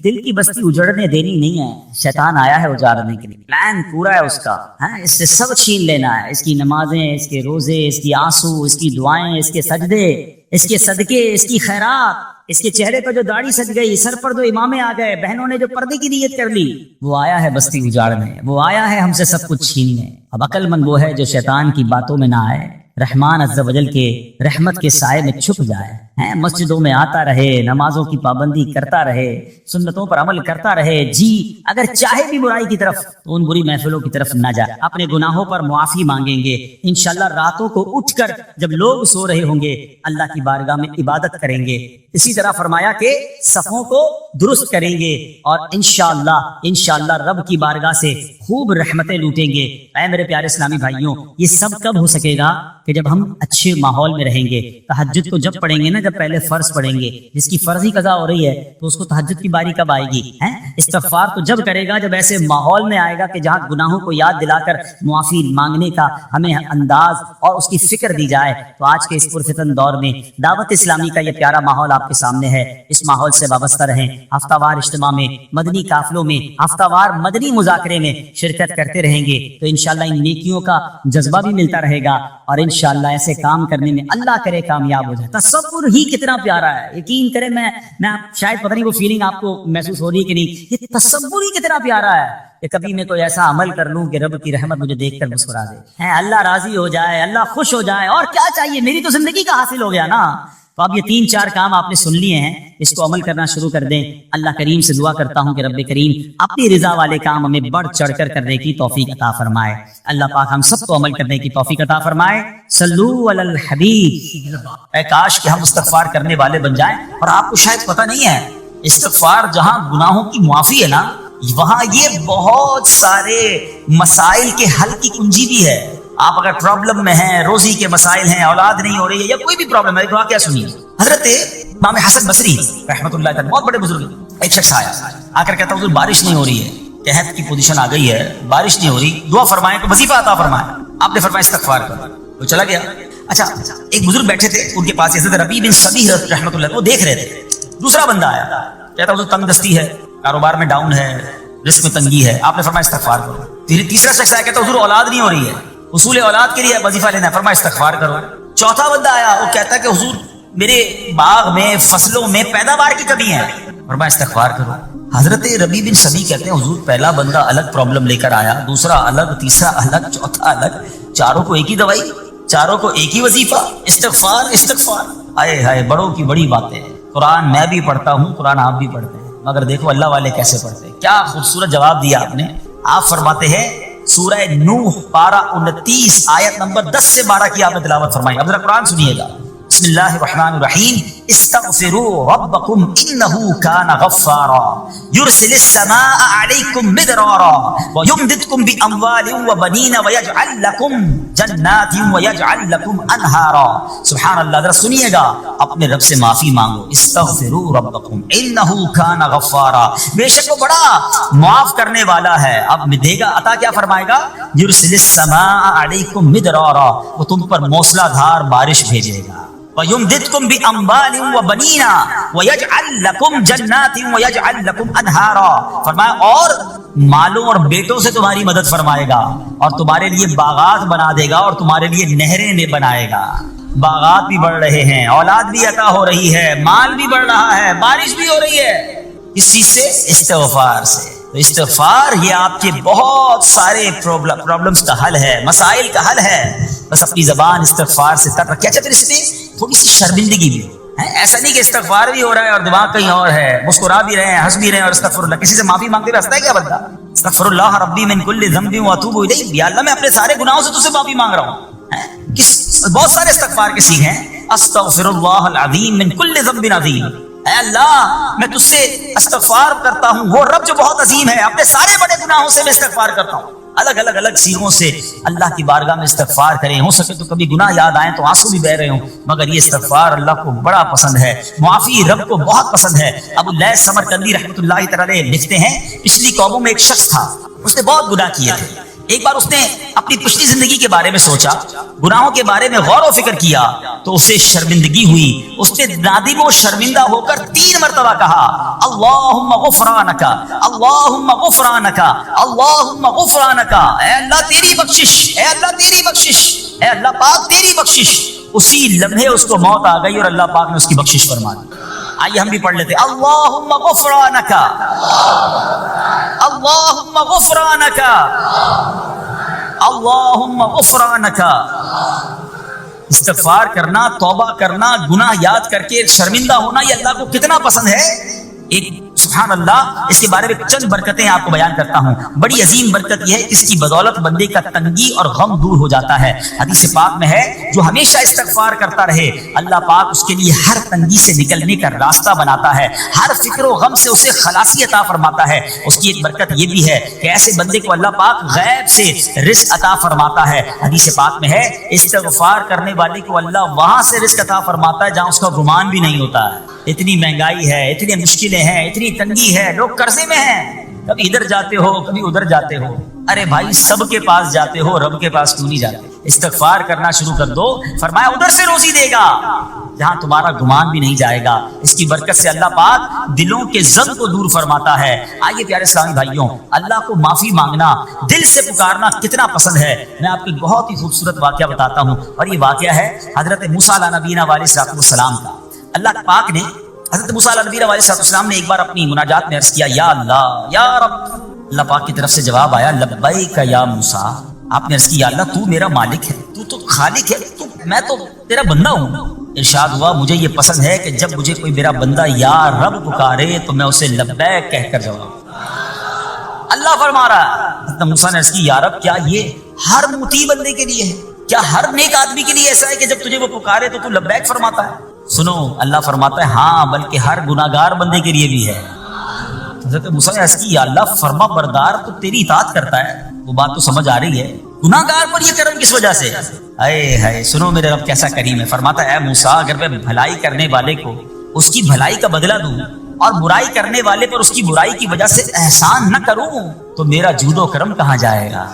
دل کی بستی اجڑنے دینی نہیں ہے. شیطان آیا ہے اجاڑنے کے لیے. پلان پورا ہے اس کا. اس سے سب چھین لینا ہے. اس کی نمازیں، اس کے روزے، اس کی آنسو، اس کی دعائیں، اس کے سجدے، اس کے صدقے، اس کی خیرات، اس کے چہرے پر جو داڑھی سج گئی، سر پر جو امامے آ گئے، بہنوں نے جو پردے کی نیت کر لی، وہ آیا ہے بستی اجاڑنے. وہ آیا ہے ہم سے سب کچھ چھیننے. اب عقل مند وہ ہے جو شیطان کی باتوں میں نہ آئے، رحمان عز و جل کے رحمت کے سائے میں چھپ جائے، مسجدوں میں آتا رہے، نمازوں کی پابندی کرتا رہے، سنتوں پر عمل کرتا رہے. جی اگر چاہے بھی برائی کی طرف تو ان بری محفلوں کی طرف نہ جائے. اپنے گناہوں پر معافی مانگیں گے انشاءاللہ. راتوں کو اٹھ کر جب لوگ سو رہے ہوں گے اللہ کی بارگاہ میں عبادت کریں گے. اسی طرح فرمایا کہ صفوں کو درست کریں گے اور انشاءاللہ رب کی بارگاہ سے خوب رحمتیں لوٹیں گے. اے میرے پیارے اسلامی بھائیوں، یہ سب کب ہو سکے گا؟ کہ جب ہم اچھے ماحول میں رہیں گے. تہجد کو جب پڑھیں گے نا، جب پہلے فرض پڑھیں گے. جس کی فرض ہی قضا ہو رہی ہے تو اس کو تہجد کی باری کب آئے گی؟ استغفار تو جب کرے گا جب ایسے ماحول میں آئے گا کہ جہاں گناہوں کو یاد دلا کر معافی مانگنے کا ہمیں انداز اور اس کی فکر دی جائے. تو آج کے اس پرفتن دور میں دعوت اسلامی کا یہ پیارا ماحول آپ کے سامنے ہے. اس ماحول سے وابستہ رہیں. ہفتہ وار اجتماع میں، مدنی قافلوں میں، ہفتہ وار مدنی مذاکرے میں شرکت کرتے رہیں گے تو انشاءاللہ ان نیکیوں کا جذبہ بھی ملتا رہے گا اور انشاءاللہ ایسے کام کرنے میں اللہ کرے کامیاب ہو جائے. تصور ہی کتنا پیارا ہے. یقین کریں، میں شاید پتہ نہیں وہ فیلنگ آپ کو محسوس ہو رہی ہے کہ نہیں. یہ تصور ہی کتنا پیارا ہے کہ کبھی میں کوئی ایسا عمل کر لوں کہ رب کی رحمت مجھے دیکھ کر مسکرا دے. اللہ راضی ہو جائے، اللہ خوش ہو جائے، اور کیا چاہیے؟ میری تو زندگی کا حاصل ہو گیا نا. تو اب یہ 3-4 کام آپ نے سن لیے ہیں، اس کو عمل کرنا شروع کر دیں. اللہ کریم سے دعا کرتا ہوں کہ رب کریم اپنی رضا والے کام ہمیں بڑھ چڑھ کر کرنے کی توفیق عطا فرمائے. اللہ پاک ہم سب کو عمل کرنے کی توفیق عطا فرمائے. صلو علی الحبیب. اے کاش کہ ہم استغفار کرنے والے بن جائیں. اور آپ کو شاید پتہ نہیں ہے، استغفار جہاں گناہوں کی معافی ہے نا، وہاں یہ بہت سارے مسائل کے حل کی کنجی بھی ہے. آپ اگر پرابلم میں ہیں، روزی کے مسائل ہیں، اولاد نہیں ہو رہی ہے، یا کوئی بھی پرابلم ہے، کیا سنیے. حضرت امام حسن بصری رحمۃ اللہ تعالی، بہت بڑے بزرگ، ایک شخص آیا آ کر کہتا حضور بارش نہیں ہو رہی ہے، قحط کی پوزیشن آ گئی ہے، بارش نہیں ہو رہی، دعا فرمائیں کہ وظیفہ عطا فرمائیں. آپ نے فرمایا استغفار کرو. وہ چلا گیا. اچھا، ایک بزرگ بیٹھے تھے ان کے پاس، حضرت ربیع بن صبیح رحمۃ اللہ، وہ دیکھ رہے تھے. دوسرا بندہ آیا، کہتا حضور تنگ دستی ہے، کاروبار میں ڈاؤن ہے، رزق میں تنگی ہے. آپ نے فرمایا استغفار کرو. تیسرا شخص آیا، کہتا حضور اولاد نہیں ہو رہی ہے، حصول اولاد کے لیے وظیفہ لینا ہے. فرمایا استغفار کرو. چوتھا بندہ آیا، وہ کہتا ہے کہ حضور میرے باغ میں، فصلوں میں پیداوار کی کمی ہے. فرمایا استغفار کرو. حضرت ربیع بن صبیح کہتے ہیں حضور پہلا بندہ الگ پرابلم لے کر آیا، دوسرا الگ، تیسرا الگ، چوتھا الگ، چاروں کو ایک ہی دوائی، چاروں کو ایک ہی وظیفہ، استغفار استغفار. آئے ہائے، بڑوں کی بڑی باتیں. قرآن میں بھی پڑھتا ہوں، قرآن آپ بھی پڑھتے ہیں، مگر دیکھو اللہ والے کیسے پڑھتے ہیں. کیا خوبصورت جواب دیا آپ نے. آپ فرماتے ہیں سورہ نوح پارہ 29 آیت نمبر 10 سے 12 کی آپ نے تلاوت فرمائی. اب ذرا قرآن سنیے گا. بسم اللہ الرحمن الرحیم. استغفروا ربکم انہ کان غفارا یرسل السماء علیکم مدرارا ویمددکم باموال وبنین ویجعل لکم جنات ویجعل لکم انہارا. سبحان اللہ. ذرا سنیے گا. اپنے رب سے معافی مانگو. استغفروا ربکم انہ کان غفارا، بے شک وہ بڑا معاف کرنے والا ہے. اب دے گا عطا، کیا فرمائے گا؟ یرسل السماء علیکم مدرارا، وہ تم پر موسلا دھار بارش بھیجے گا. وَيُمْدِدْكُمْ بِأَمْوَالٍ وَبَنِينَ وَيَجْعَلْ لَكُمْ جَنَّاتٍ وَيَجْعَلْ لَكُمْ أَنْهَارًا. فرمایا اور مالوں اور بیٹوں سے تمہاری مدد فرمائے گا، اور تمہارے لیے باغات بنا دے گا، اور تمہارے لیے نہریں بنائے گا. باغات بھی بڑھ رہے ہیں، اولاد بھی عطا ہو رہی ہے، مال بھی بڑھ رہا ہے، بارش بھی ہو رہی ہے. اس چیز سے؟ استغفار سے. تو استغفار یہ آپ کے بہت سارے پرابلمز کا حل ہے، مسائل کا حل ہے. بس اپنی زبان استغفار سے تر رکھے. اچھا، پھر اس میں تھوڑی سی شرمندگی بھی ہے. ایسا نہیں کہ استغفار بھی ہو رہا ہے اور دماغ کہیں اور ہے، مسکرا بھی رہے ہیں، ہنس بھی رہے ہیں اور استغفر اللہ. کسی سے معافی مانگتے ہوئے ہنستا ہے کیا بندہ؟ استغفر اللہ ربی من کل ذنب واتوب الیہ. یا اللہ میں اپنے سارے گناہوں سے تجھ سے معافی مانگ رہا ہوں. بہت سارے استغفار کے سیکھ ہیں. استغفر اللہ العظیم من کل ذنب عظیم. اے اللہ میں تجھ سے استغفار کرتا ہوں، وہ رب جو بہت عظیم ہے، اپنے سارے بڑے گناہوں سے میں استغفار کرتا ہوں. الگ الگ سیغوں سے اللہ کی بارگاہ میں استغفار کریں. ہو سکے تو کبھی گناہ یاد آئیں تو آنسو بھی بہ رہے ہوں, مگر یہ استغفار اللہ کو بڑا پسند ہے, معافی رب کو بہت پسند ہے. ابو اللیث سمرقندی رحمۃ اللہ تعالی لکھتے ہیں, پچھلی قوموں میں ایک شخص تھا, اس نے بہت گناہ کیے تھے. ایک بار اس نے اپنی پچھلی زندگی کے بارے میں سوچا, گناہوں کے بارے میں غور و فکر کیا, تو اسے شرمندگی ہوئی. اس نے نادم و شرمندہ ہو کر 3 مرتبہ کہا اللہم غفرانک, اللہم غفرانک, اللہم غفرانک. اے اللہ تیری بخشش, اے اللہ تیری بخشش, اے اللہ پاک تیری بخشش. اسی لمحے اس کو موت آ گئی اور اللہ پاک نے اس کی بخشش فرما دی. آئیے ہم بھی پڑھ لیتے, اللہم غفرانک, اللہم غفرانک, اللہم غفرانک. استغفار کرنا, توبہ کرنا, گناہ یاد کر کے شرمندہ ہونا, یہ اللہ کو کتنا پسند ہے. ایک سبحان اللہ, اس کے بارے میں چند برکتیں آپ کو بیان کرتا ہوں. بڑی عظیم برکت یہ ہے, اس کی بدولت بندے کا تنگی اور غم دور ہو جاتا ہے. حدیث پاک میں ہے, جو ہمیشہ استغفار کرتا رہے اللہ پاک اس کے لیے ہر تنگی سے نکلنے کا راستہ بناتا ہے, ہر فکر و غم سے اسے خلاصی عطا فرماتا ہے. اس کی ایک برکت یہ بھی ہے کہ ایسے بندے کو اللہ پاک غیب سے رزق عطا فرماتا ہے. حدیث پاک میں ہے, استغفار کرنے والے کو اللہ وہاں سے رزق عطا فرماتا ہے جہاں اس کا گمان بھی نہیں ہوتا ہے. اتنی مہنگائی ہے, اتنی مشکلیں ہیں, اتنی تنگی ہے, لوگ قرضے میں ہیں, کبھی ادھر جاتے ہو کبھی ادھر جاتے ہو. ارے بھائی سب کے پاس جاتے ہو, رب کے پاس کیوں نہیں جاتے؟ استغفار کرنا شروع کر دو, فرمایا ادھر سے روزی دے گا جہاں تمہارا گمان بھی نہیں جائے گا. اس کی برکت سے اللہ پاک دلوں کے ضد کو دور فرماتا ہے. آئیے پیارے اسلامی بھائیوں, اللہ کو معافی مانگنا, دل سے پکارنا کتنا پسند ہے. میں آپ کو ایک بہت ہی خوبصورت واقعہ بتاتا ہوں, اور یہ واقعہ ہے حضرت موسیٰ علیہ نبینا علیہ السلام کا. اللہ پاک نے حضرت موسیٰ علیہ نبی علیہ السلام نے ایک بار اپنی مناجات میں عرض کیا, یا اللہ یا رب. اللہ پاک کی طرف سے جواب آیا, لبیک یا موسیٰ. آپ نے عرض کی, یا اللہ تو میرا مالک ہے, تو خالق ہے, میں تو تیرا بندہ ہوں. ارشاد ہوا, مجھے یہ پسند ہے کہ جب مجھے کوئی میرا بندہ یا رب پکارے تو میں اسے لبیک کہہ کر جواب. اللہ فرما رہا ہے, حضرت موسیٰ نے عرض کی, یا رب کیا یہ ہر مطیع بندے کے لیے ہے؟ کیا ہر نیک آدمی کے لیے ایسا ہے کہ جب تجھے وہ پکارے تو لبیک فرماتا ہے؟ سنو, اللہ فرماتا ہے ہاں, بلکہ ہر گناہگار بندے کے لیے بھی ہے. حضرت موسیٰ نے عرض کی, یا اللہ فرما بردار تو تیری اطاعت کرتا ہے, وہ بات تو سمجھ آ رہی ہے, گناہگار پر یہ کرم کس وجہ سے؟ اے ہے, سنو میرے رب کیسا کریم ہے. فرماتا ہے, اے موسیٰ اگر میں بھلائی کرنے والے کو اس کی بھلائی کا بدلہ دوں اور برائی کرنے والے پر اس کی برائی کی وجہ سے احسان نہ کروں تو میرا جود و کرم کہاں جائے گا؟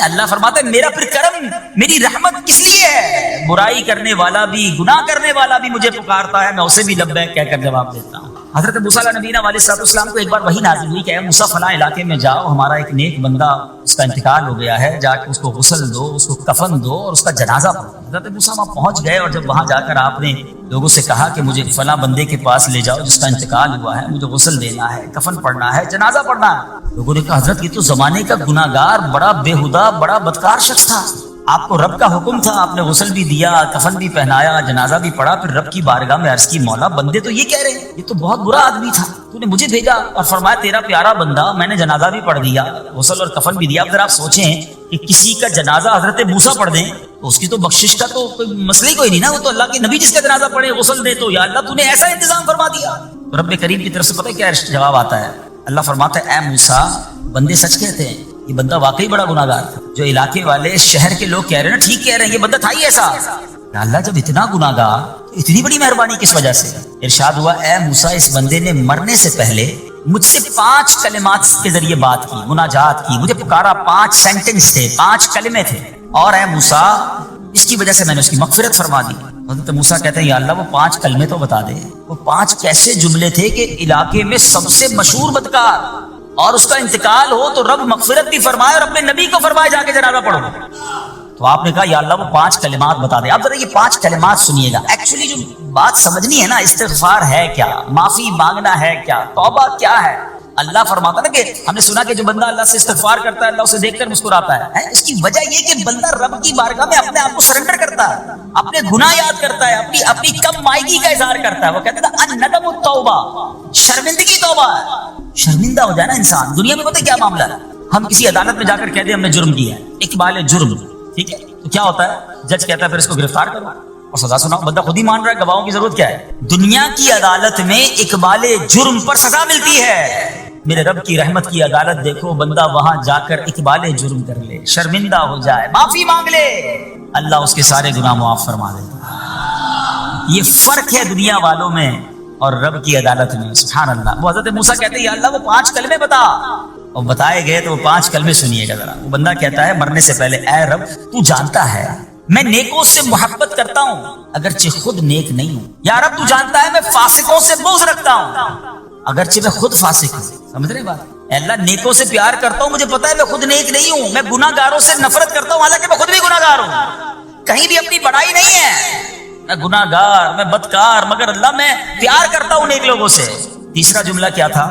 اللہ فرماتا ہے, میرا پھر کرم, میری رحمت کس لیے ہے؟ برائی کرنے والا بھی, گناہ کرنے والا بھی مجھے پکارتا ہے, میں اسے بھی لبیک کہہ کر جواب دیتا ہوں. حضرت موسیٰ علیہ نبینا علیہ السلام کو ایک بار وحی نازل ہوئی کہ اے موسیٰ فلاں علاقے میں جاؤ, ہمارا ایک نیک بندہ اس کا انتقال ہو گیا ہے, جا کے اس کو غسل دو, اس کو کفن دو اور اس کا جنازہ پڑھو. حضرت موسیٰ وہاں پہنچ گئے, اور جب وہاں جا کر آپ نے لوگوں سے کہا کہ مجھے فلاں بندے کے پاس لے جاؤ جس کا انتقال ہوا ہے, مجھے غسل دینا ہے, کفن پڑھنا ہے, جنازہ پڑھنا ہے. لوگوں نے کہا, حضرت یہ تو زمانے کا گناہگار, بڑا بےہودہ, بڑا بدکار شخص تھا, آپ کو رب کا حکم تھا, آپ نے غسل بھی دیا, کفن بھی پہنایا, جنازہ بھی پڑھا, پھر رب کی بارگاہ میں عرض کی, مولا بندے تو یہ کہہ رہے ہیں, یہ تو بہت برا آدمی تھا, تو نے مجھے بھیجا اور فرمایا تیرا پیارا بندہ, میں نے جنازہ بھی پڑھ دیا, غسل اور کفن بھی دیا. اب اگر آپ سوچیں کہ کسی کا جنازہ حضرت موسیٰ پڑھ دیں تو اس کی تو بخشش کا تو کوئی مسئلہ ہی کوئی نہیں نا, وہ تو اللہ کے نبی جس کا جنازہ پڑھے غسل دے, تو یا اللہ تو نے ایسا انتظام فرما دیا. تو رب کریم کی طرف سے پتہ کیا جواب آتا ہے؟ اللہ فرماتا ہے, اے موسیٰ بندے سچ کہتے ہیں, یہ بندہ واقعی بڑا گناہگار تھا. جو علاقے والے شہر کے لوگ کہہ رہے ہیں نا, ٹھیک کہہ رہے ہیں, یہ بندہ تھا ہی ایسا. اللہ جب اتنا گناہگار, اتنی بڑی مہربانی کس وجہ سے؟ ارشاد ہوا, اے موسیٰ اس بندے نے مرنے سے پہلے مجھ سے 5 کلمات کے ذریعے بات کی, مناجات کی, مجھے پکارا, 5 سینٹنس تھے, 5 کلمے تھے, اور اے موسیٰ اس کی وجہ سے میں نے اس کی مغفرت فرما دی. حضرت موسیٰ کہتے ہیں, یا اللہ وہ 5 کلمے تو بتا دے, وہ 5 کیسے جملے تھے کہ علاقے میں سب سے مشہور بدکار اور اس کا انتقال ہو تو رب مغفرت بھی فرمائے اور اپنے نبی کو فرمائے جا کے جنازہ پڑھو. تو آپ نے کہا, یا اللہ وہ 5 کلمات بتا دے. اب ذرا یہ 5 کلمات سنیے گا. ایکچولی جو بات سمجھنی ہے نا, استغفار ہے کیا, معافی مانگنا ہے کیا, توبہ کیا ہے. اللہ فرماتا نا کہ ہم نے سنا کہ جو بندہ اللہ سے استغفار کرتا ہے اللہ اسے دیکھ کر مسکراتا ہے. اس کی وجہ یہ کہ بندہ رب کی بارگاہ میں اپنے آپ کو سرنڈر کرتا ہے, اپنے گناہ یاد کرتا ہے, اپنی کم مائگی کا اظہار کرتا ہے. وہ کہتے ہیں الندم التوبہ, شرمندگی توبہ ہے. شرمندہ ہو جائے نا انسان. دنیا میں پتہ کیا معاملہ ہے, ہم کسی عدالت میں جا کر کہہ دیں ہم نے جرم کیا ہے, اقبال جرم, ٹھیک ہے, تو کیا ہوتا ہے, جج کہتا ہے پھر اس کو گرفتار کرو اور سزا سناؤ. بندہ خود ہی مان رہا ہے, گواہوں کی ضرورت کیا ہے. دنیا کی عدالت میں اقبال جرم پر سزا ملتی ہے, میرے رب کی رحمت کی عدالت دیکھو، بندہ وہاں جا کر اقبال جرم کر لے، شرمندہ ہو جائے، معافی مانگ لے، اللہ اس کے سارے گناہ معاف فرما دیتا۔ یہ فرق ہے دنیا والوں میں اور رب کی عدالت میں، سبحان اللہ۔ وہ حضرت موسیٰ کہتے ہیں یا اللہ وہ 5 کلمے بتا، اور بتائے گئے تو وہ 5 کلمے سنیے گا ذرا۔ وہ بندہ کہتا ہے مرنے سے پہلے اے رب تو جانتا ہے میں نیکوں سے محبت کرتا ہوں اگرچہ خود نیک نہیں ہوں، یا رب تو جانتا ہے میں فاسقوں سے بغض رکھتا ہوں اگرچہ میں خود فاسق ہوں۔ سمجھ رہے بات؟ اے اللہ نیکوں سے پیار کرتا ہوں، مجھے پتا ہے میں خود نیک نہیں ہوں، میں گناہ گاروں سے نفرت کرتا ہوں حالانکہ میں خود بھی گناہ گار ہوں، کہیں بھی اپنی بڑائی نہیں ہے، میں گناہ گار، میں بدکار، مگر اللہ میں پیار کرتا ہوں نیک لوگوں سے۔ تیسرا جملہ کیا تھا؟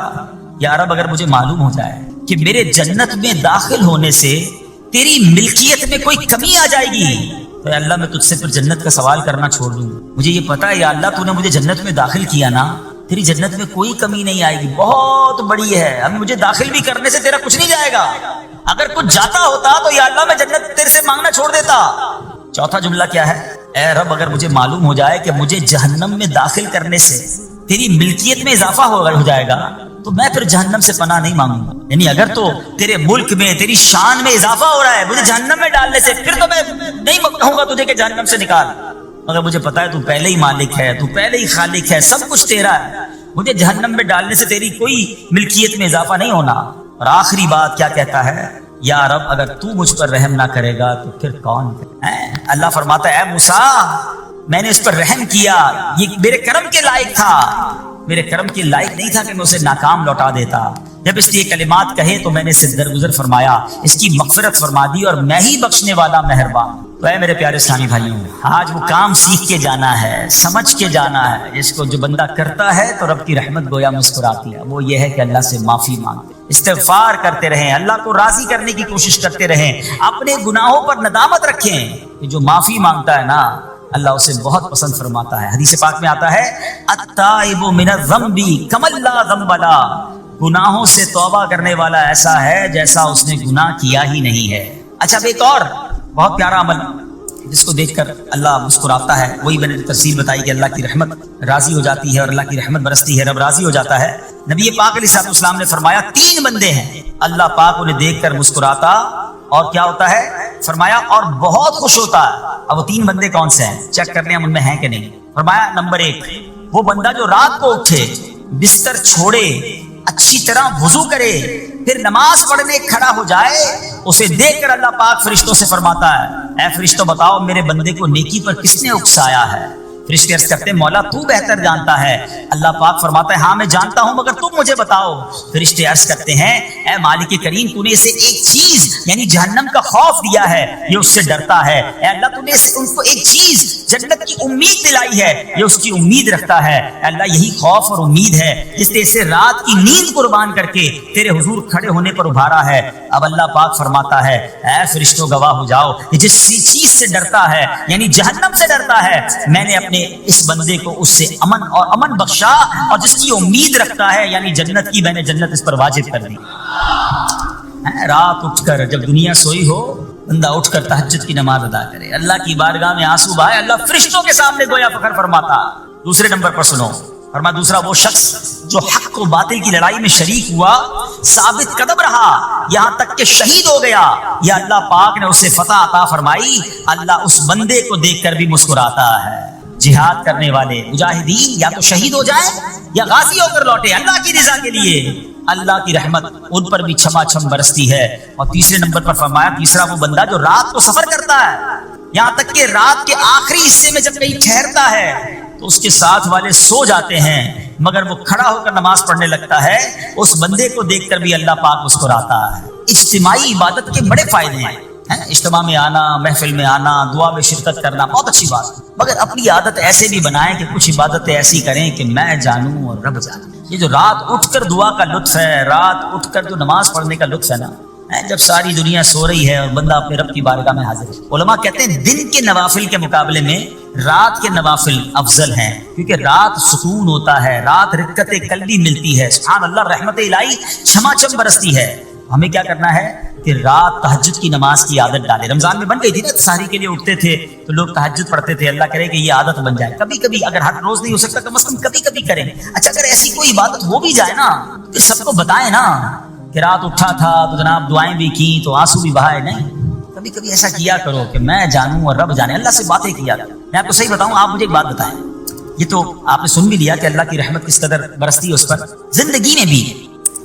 یا رب اگر مجھے معلوم ہو جائے کہ میرے جنت میں داخل ہونے سے تیری ملکیت میں کوئی کمی آ جائے گی تو اے اللہ میں تجھ سے پھر جنت کا سوال کرنا چھوڑ دوں۔ مجھے یہ پتا ہے یا اللہ تو نے مجھے جنت میں داخل کیا نا، تیری جنت میں کوئی کمی نہیں آئے گی، بہت بڑی ہے، اب مجھے داخل بھی کرنے سے تیرا کچھ نہیں جائے گا، اگر کچھ جاتا ہوتا تو یا اللہ میں جنت تیرے سے مانگنا چھوڑ دیتا۔ چوتھا جملہ کیا ہے؟ اے رب اگر مجھے معلوم ہو جائے کہ مجھے جہنم میں داخل کرنے سے تیری ملکیت میں اضافہ ہو جائے گا تو میں پھر جہنم سے پناہ نہیں مانگوں گا، یعنی اگر تو تیرے ملک میں تیری شان میں اضافہ ہو رہا ہے مجھے جہنم میں ڈالنے سے، پھر تو میں نہیں کہوں گا تجھے کہ جہنم سے نکال، مگر مجھے پتا ہے تو پہلے ہی مالک ہے، تو پہلے ہی خالق ہے، سب کچھ تیرا ہے، مجھے جہنم میں ڈالنے سے تیری کوئی ملکیت میں اضافہ نہیں ہونا۔ اور آخری بات کیا کہتا ہے؟ یا رب اگر تو مجھ پر رحم نہ کرے گا تو پھر کون کرے؟ اللہ فرماتا ہے اے موسیٰ میں نے اس پر رحم کیا، یہ میرے کرم کے لائق تھا، میرے کرم کے لائق نہیں تھا کہ میں اسے ناکام لوٹا دیتا، جب اس لیے کلمات کہے تو میں نے اسے درگزر فرمایا، اس کی مغفرت فرما دی اور میں ہی بخشنے والا مہربان۔ تو اے میرے پیارے اسلامی بھائیوں، آج وہ کام سیکھ کے جانا ہے، سمجھ کے جانا ہے، اس کو جو بندہ کرتا ہے تو رب کی رحمت گویا مسکراتی ہے، وہ یہ ہے کہ اللہ سے معافی مانگے، استغفار کرتے رہیں، اللہ کو راضی کرنے کی کوشش کرتے رہیں، اپنے گناہوں پر ندامت رکھیں کہ جو معافی مانگتا ہے نا اللہ اسے بہت پسند فرماتا ہے۔ حدیث پاک میں آتا ہے التائب من الذنب کمن لا ذنب لا، گناہوں سے توبہ کرنے والا ایسا ہے جیسا اس نے گناہ کیا ہی نہیں ہے۔ اچھا اب ایک اور بہت پیارا عمل جس کو دیکھ کر اللہ مسکراتا ہے، وہی میں نے تفصیل بتائی کہ اللہ کی رحمت راضی ہو جاتی ہے اور اللہ کی رحمت برستی ہے، رب راضی ہو جاتا ہے۔ نبی پاک علیہ السلام نے فرمایا 3 بندے ہیں اللہ پاک انہیں دیکھ کر مسکراتا اور کیا ہوتا ہے؟ فرمایا اور بہت خوش ہوتا ہے۔ اب وہ 3 بندے کون سے ہیں؟ چیک کرنے ہم ان میں ہیں کہ نہیں۔ فرمایا نمبر 1 وہ بندہ جو رات کو اٹھے، بستر چھوڑے، اچھی طرح وضو کرے، پھر نماز پڑھنے کھڑا ہو جائے، اسے دیکھ کر اللہ پاک فرشتوں سے فرماتا ہے اے فرشتوں بتاؤ میرے بندے کو نیکی پر کس نے اکسایا ہے؟ فرشتے عرض کرتے ہیں مولا تو بہتر جانتا ہے۔ اللہ پاک فرماتا ہے ہاں میں جانتا ہوں مگر تم مجھے بتاؤ۔ فرشتے عرض کرتے ہیں اے مالک کریم تو نے اسے ایک چیز یعنی جہنم کا خوف دیا ہے، یہ اس سے ڈرتا ہے۔ اے اللہ تو نے ان کو ایک چیز جنت کی امید دلائی ہے، یہ اس کی امید رکھتا ہے۔ اے اللہ یہی خوف اور امید ہے جس نے اسے رات کی نیند قربان کر کے تیرے حضور کھڑے ہونے پر ابھارا ہے۔ اب اللہ پاک فرماتا ہے اے فرشتوں گواہ ہو جاؤ، جس چیز سے ڈرتا ہے یعنی جہنم سے ڈرتا ہے، میں نے اپنے اس بندے کو اس سے امن بخشا، اور جس کی امید رکھتا ہے یعنی جنت کی، میں نے جنت اس پر واجب کر دی۔ رات اٹھ کر جب دنیا سوئی ہو بندہ اٹھ کر تہجد کی نماز ادا کرے، اللہ کی بارگاہ میں آنسو بہائے، اللہ فرشتوں کے سامنے گویا فخر فرماتا۔ دوسرے نمبر پر سنو، فرمایا دوسرا وہ شخص جو حق و باطل کی لڑائی میں شریک ہوا، ثابت قدم رہا یہاں تک کہ شہید ہو گیا، یا اللہ پاک نے اسے فتح عطا فرمائی، اللہ اس بندے کو دیکھ کر بھی مسکراتا ہے۔ جہاد کرنے والے مجاہدین یا تو شہید ہو جائیں یا غازی ہو کر لوٹے اللہ کی رضا کے لیے، اللہ کی رحمت ان پر بھی چھما چھم برستی ہے۔ اور تیسرے نمبر پر فرمایا تیسرا وہ بندہ جو رات کو سفر کرتا ہے، یہاں تک کہ رات کے آخری حصے میں جب کہیں ٹھہرتا ہے تو اس کے ساتھ والے سو جاتے ہیں مگر وہ کھڑا ہو کر نماز پڑھنے لگتا ہے، اس بندے کو دیکھ کر بھی اللہ پاک مسکراتا ہے۔ اجتماعی عبادت کے بڑے فائدے ہیں، اجتماع میں آنا، محفل میں آنا، دعا میں شرکت کرنا بہت اچھی بات ہے، مگر اپنی عادت ایسے بھی بنائیں کہ کچھ عبادتیں ایسی کریں کہ میں جانوں اور رب جانے۔ یہ جو رات اٹھ کر دعا کا لطف ہے، رات اٹھ کر جو نماز پڑھنے کا لطف ہے نا، جب ساری دنیا سو رہی ہے اور بندہ اپنے رب کی بارگاہ میں حاضر ہے۔ علماء کہتے ہیں دن کے نوافل کے مقابلے میں رات کے نوافل افضل ہیں، کیونکہ رات سکون ہوتا ہے، رات رقت قلبی ملتی ہے، سبحان اللہ، رحمت الہی چھما چھم برستی ہے۔ ہمیں کیا کرنا ہے؟ کہ رات تہجد کی نماز کی عادت ڈالے. رمضان میں بن گئی تھی نا, سحری کے لیے اٹھتے تھے تو لوگ تہجد پڑھتے تھے. اللہ کرے کہ یہ عادت بن جائے. کبھی کبھی, اگر ہر روز نہیں ہو سکتا کم از کم کبھی کبھی کریں. اچھا اگر ایسی کوئی عبادت ہو بھی جائے نا تو سب کو بتائیں نا کہ رات اٹھا تھا تو جناب دعائیں بھی کی تو آنسو بھی بہائے. نہیں, کبھی کبھی ایسا کیا کرو کہ میں جانوں اور رب جانے, اللہ سے باتیں کیا کرو. میں آپ کو صحیح بتاؤں, آپ مجھے ایک بات بتائیں, یہ تو آپ نے سن بھی لیا کہ اللہ کی رحمت کس قدر برستی ہے اس پر. زندگی میں بھی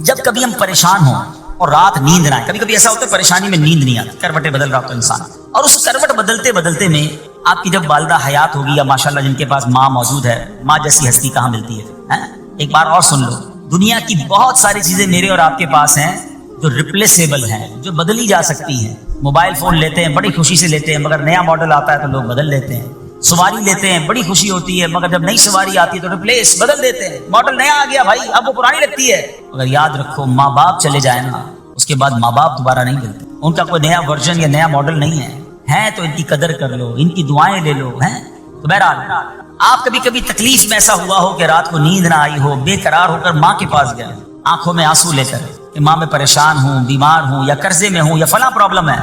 جب کبھی ہم پریشان ہوں اور رات نیند نہ آئے, کبھی کبھی ایسا ہوتا ہے پریشانی میں نیند نہیں آتی, کروٹیں بدل رہا ہوتا ہے انسان, اور اس کروٹ بدلتے بدلتے میں آپ کی جب والدہ حیات ہوگی یا ماشاءاللہ جن کے پاس ماں موجود ہے, ماں جیسی ہستی کہاں ملتی ہے. ایک بار اور سن لو, دنیا کی بہت ساری چیزیں میرے اور آپ کے پاس ہیں جو ریپلیسیبل ہیں, جو بدلی جا سکتی ہیں. موبائل فون لیتے ہیں, بڑی خوشی سے لیتے ہیں, مگر نیا ماڈل آتا ہے تو لوگ بدل لیتے ہیں. سواری لیتے ہیں, بڑی خوشی ہوتی ہے, مگر جب نئی سواری آتی ہے تو ریپلیس بدل دیتے ہیں. ماڈل نیا آ گیا بھائی, اب وہ پرانی لگتی ہے. مگر یاد رکھو, ماں باپ چلے جائیں نا, اس کے بعد ماں باپ دوبارہ نہیں ملتے. ان کا کوئی نیا ورژن یا نیا ماڈل نہیں ہے تو ان کی قدر کر لو, ان کی دعائیں لے لو. تو بہرحال آپ کبھی کبھی تکلیف میں ایسا ہوا ہو کہ رات کو نیند نہ آئی ہو, بے قرار ہو کر ماں کے پاس گئے, آنکھوں میں آنسو لے کر کہ ماں میں پریشان ہوں, بیمار ہوں, یا قرضے میں ہوں, یا فلاں پرابلم ہے.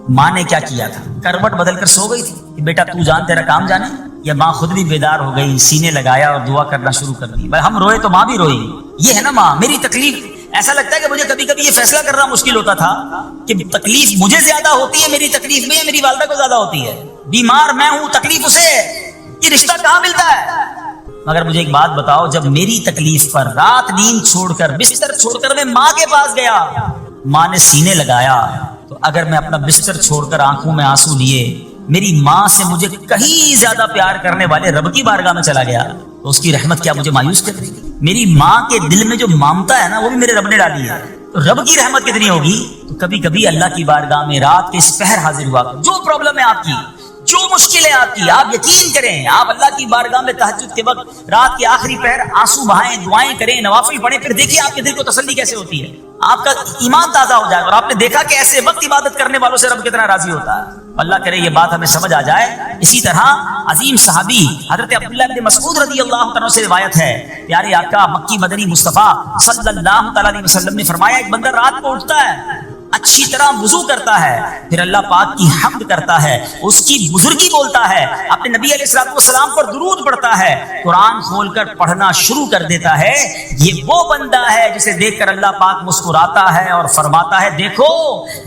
ماں نے کیا کیا تھا, کروٹ بدل کر سو گئی تھی کہ بیٹا تو جان تیرا کام جانے, یا ماں خود بھی بیدار ہو گئی, سینے لگایا اور دعا کرنا شروع کر دی. ہم روئے تو ماں بھی روئی. یہ ہے نا ماں. میری تکلیف, ایسا لگتا ہے کہ مجھے کبھی کبھی یہ فیصلہ کرنا مشکل ہوتا تھا کہ تکلیف مجھے زیادہ ہوتی ہے میری تکلیف میں, یا میری والدہ کو زیادہ ہوتی ہے. بیمار میں ہوں, تکلیف اسے ہے, یہ رشتہ کہاں ملتا ہے. مگر مجھے ایک بات بتاؤ, جب میری تکلیف پر رات نیند چھوڑ کر, بستر چھوڑ کر میں ماں کے پاس گیا, ماں نے سینے لگایا, تو اگر میں اپنا بستر چھوڑ کر آنکھوں میں آنسو لیے میری ماں سے مجھے کہیں زیادہ پیار کرنے والے رب کی بارگاہ میں چلا گیا, تو اس کی رحمت کیا مجھے مایوس کر دے گی. میری ماں کے دل میں جو ممتا ہے نا وہ بھی میرے رب نے ڈالی ہے, تو رب کی رحمت کتنی ہوگی. تو کبھی کبھی اللہ کی بارگاہ میں رات کے اس پہر حاضر ہوا, جو پرابلم ہے آپ کی, جو مشکل ہے آپ کی, آپ یقین کریں, آپ اللہ کی بارگاہ میں تہجد کے وقت رات کے آخری پہر آنسو بہائیں, دعائیں کریں, نوافل پڑھیں, پھر دیکھیے آپ کے دل کو تسلی کیسے ہوتی ہے, آپ کا ایمان تازہ ہو جائے گا. اور آپ نے دیکھا کہ ایسے وقت عبادت کرنے والوں سے رب کتنا راضی ہوتا ہے. اللہ کرے یہ بات ہمیں سمجھ آ جائے. اسی طرح عظیم صحابی حضرت عبداللہ بن مسعود رضی اللہ عنہ سے روایت ہے, پیارے آقا مکی مدنی مصطفیٰ صلی اللہ تعالی علیہ وسلم نے فرمایا, ایک بندہ رات کو اٹھتا ہے, اچھی طرح وضو کرتا ہے, پھر اللہ پاک کی حمد کرتا ہے, اس کی بزرگی بولتا ہے, اپنے نبی علیہ الصلوۃ والسلام پر درود پڑھتا ہے, قرآن کھول کر پڑھنا شروع کر دیتا ہے. یہ وہ بندہ ہے جسے دیکھ کر اللہ پاک مسکراتا ہے اور فرماتا ہے, دیکھو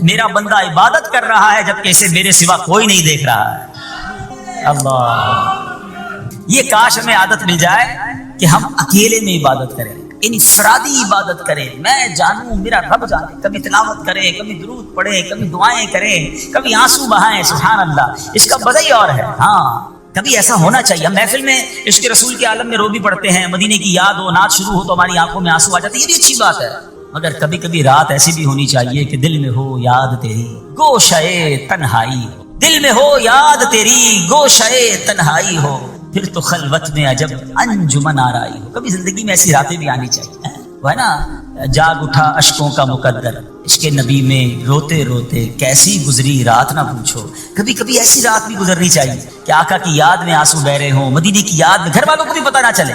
میرا بندہ عبادت کر رہا ہے جبکہ اسے میرے سوا کوئی نہیں دیکھ رہا ہے. اللہ, یہ کاش ہمیں عادت مل جائے کہ ہم اکیلے میں عبادت کریں, انفرادی عبادت کریں, میں جانوں میرا رب جانے. کبھی تلاوت کریں, کبھی درود پڑھیں, کبھی دعائیں کریں, کبھی آنسو بہائیں. سبحان اللہ, اس کا مزہ ہی اور ہے. ہاں کبھی ایسا ہونا چاہیے. ہم محفل میں عشق رسول کے عالم میں رو بھی پڑھتے ہیں, مدینے کی یاد ہو, نعت شروع ہو تو ہماری آنکھوں میں آنسو آ جاتے ہیں, یہ بھی اچھی بات ہے. مگر کبھی کبھی رات ایسی بھی ہونی چاہیے کہ دل میں ہو یاد تیری گوشے تنہائی ہو, دل میں ہو یاد تیری گوشے تنہائی ہو, پھر تو خلوت میں عجب انجمن آرائی ہو. کبھی زندگی میں ایسی راتیں بھی آنی چاہیے. وہ ہے نا, جاگ اٹھا اشکوں کا مقدر, عشق نبی میں روتے روتے کیسی گزری رات نہ پوچھو. کبھی کبھی ایسی رات بھی گزرنی چاہیے کہ آقا کی یاد میں آنسو بہ رہے ہوں, مدینے کی یاد میں, گھر والوں کو بھی پتہ نہ چلے.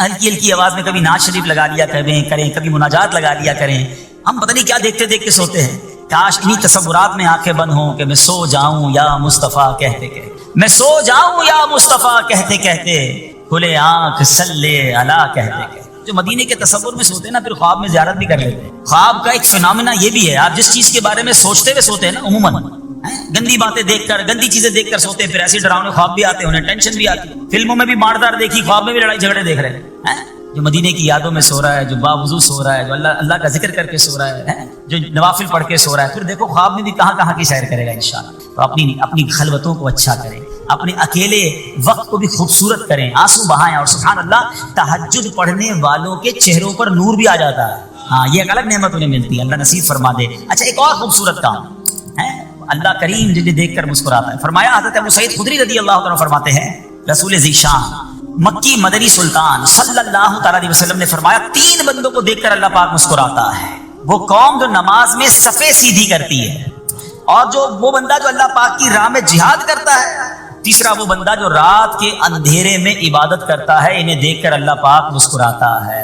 ہلکی ہلکی آواز میں کبھی نعت شریف لگا لیا کریں, کبھی مناجات لگا لیا کریں. ہم پتہ نہیں کیا دیکھتے دیکھ کے سوتے ہیں. کاش انہی تصورات میں آنکھیں بند ہوں کہ میں سو جاؤں یا مصطفیٰ کہتے کہتے, میں سو جاؤں یا مصطفیٰ کہتے کہتے, کھلے آنکھ صلی علی کہتے کہتے. جو مدینے کے تصور میں سوتے ہیں نا, پھر خواب میں زیارت بھی کر لیتے ہیں. خواب کا ایک فینومینا یہ بھی ہے, آپ جس چیز کے بارے میں سوچتے ہوئے سوتے ہیں نا, عموماً گندی باتیں دیکھ کر, گندی چیزیں دیکھ کر سوتے ہیں, پھر ایسے ڈراؤنے خواب بھی آتے ہیں, انہیں ٹینشن بھی آتی ہے. فلموں میں بھی ماردار دیکھی, خواب میں بھی لڑائی جھگڑے دیکھ رہے ہیں. جو مدینے کی یادوں میں سو رہا ہے, جو باوضو سو رہا ہے, جو اللہ کا ذکر کر کے سو رہا ہے, جو نوافل پڑھ کے سو رہا ہے, پھر دیکھو خواب میں بھی کہاں کہاں کی سیر کرے گا انشاءاللہ. تو اپنی خلوتوں کو اچھا کریں, اپنے اکیلے وقت کو بھی خوبصورت کریں, آنسو بہائیں. اور سبحان اللہ, تہجد پڑھنے والوں کے چہروں پر نور بھی آ جاتا ہے. ہاں, یہ ایک الگ نعمت انہیں ملتی ہے, اللہ نصیب فرما دے. اچھا, ایک اور خوبصورت کام ہے, اللہ کریم جنہیں دیکھ کر مسکراتا ہے. فرمایا, حضرت ابو سعید خدری رضی اللہ عنہ فرماتے ہیں, رسول ذیشان مکی مدنی سلطان صلی اللہ تعالی علیہ وسلم نے فرمایا, 3 بندوں کو دیکھ کر اللہ پاک مسکراتا ہے. وہ قوم جو نماز میں صفیں سیدھی کرتی ہے, اور وہ بندہ جو اللہ پاک کی راہ میں جہاد کرتا ہے. تیسرا وہ بندہ جو رات کے اندھیرے میں عبادت کرتا ہے, انہیں دیکھ کر اللہ پاک مسکراتا ہے.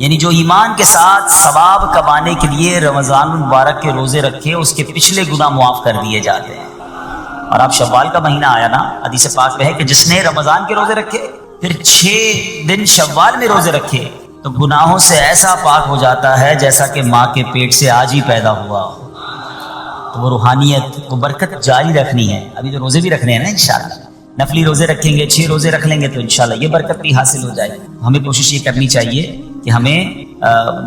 یعنی جو ایمان کے ساتھ ثواب کمانے کے لیے رمضان المبارک کے روزے رکھے اس کے پچھلے گناہ معاف کر دیے جاتے ہیں۔ اور اب شوال کا مہینہ آیا نا، حدیث پاک میں ہے کہ جس نے رمضان کے روزے رکھے پھر 6 دن شوال میں روزے رکھے تو گناہوں سے ایسا پاک ہو جاتا ہے جیسا کہ ماں کے پیٹ سے آج ہی پیدا ہوا ہو۔ تو وہ روحانیت، وہ برکت جاری رکھنی ہے۔ ابھی تو روزے بھی رکھنے ہیں نا انشاءاللہ، نفلی روزے رکھیں گے، 6 روزے رکھ لیں گے تو انشاءاللہ یہ برکت بھی حاصل ہو جائے گی۔ ہمیں کوشش یہ کرنی چاہیے کہ ہمیں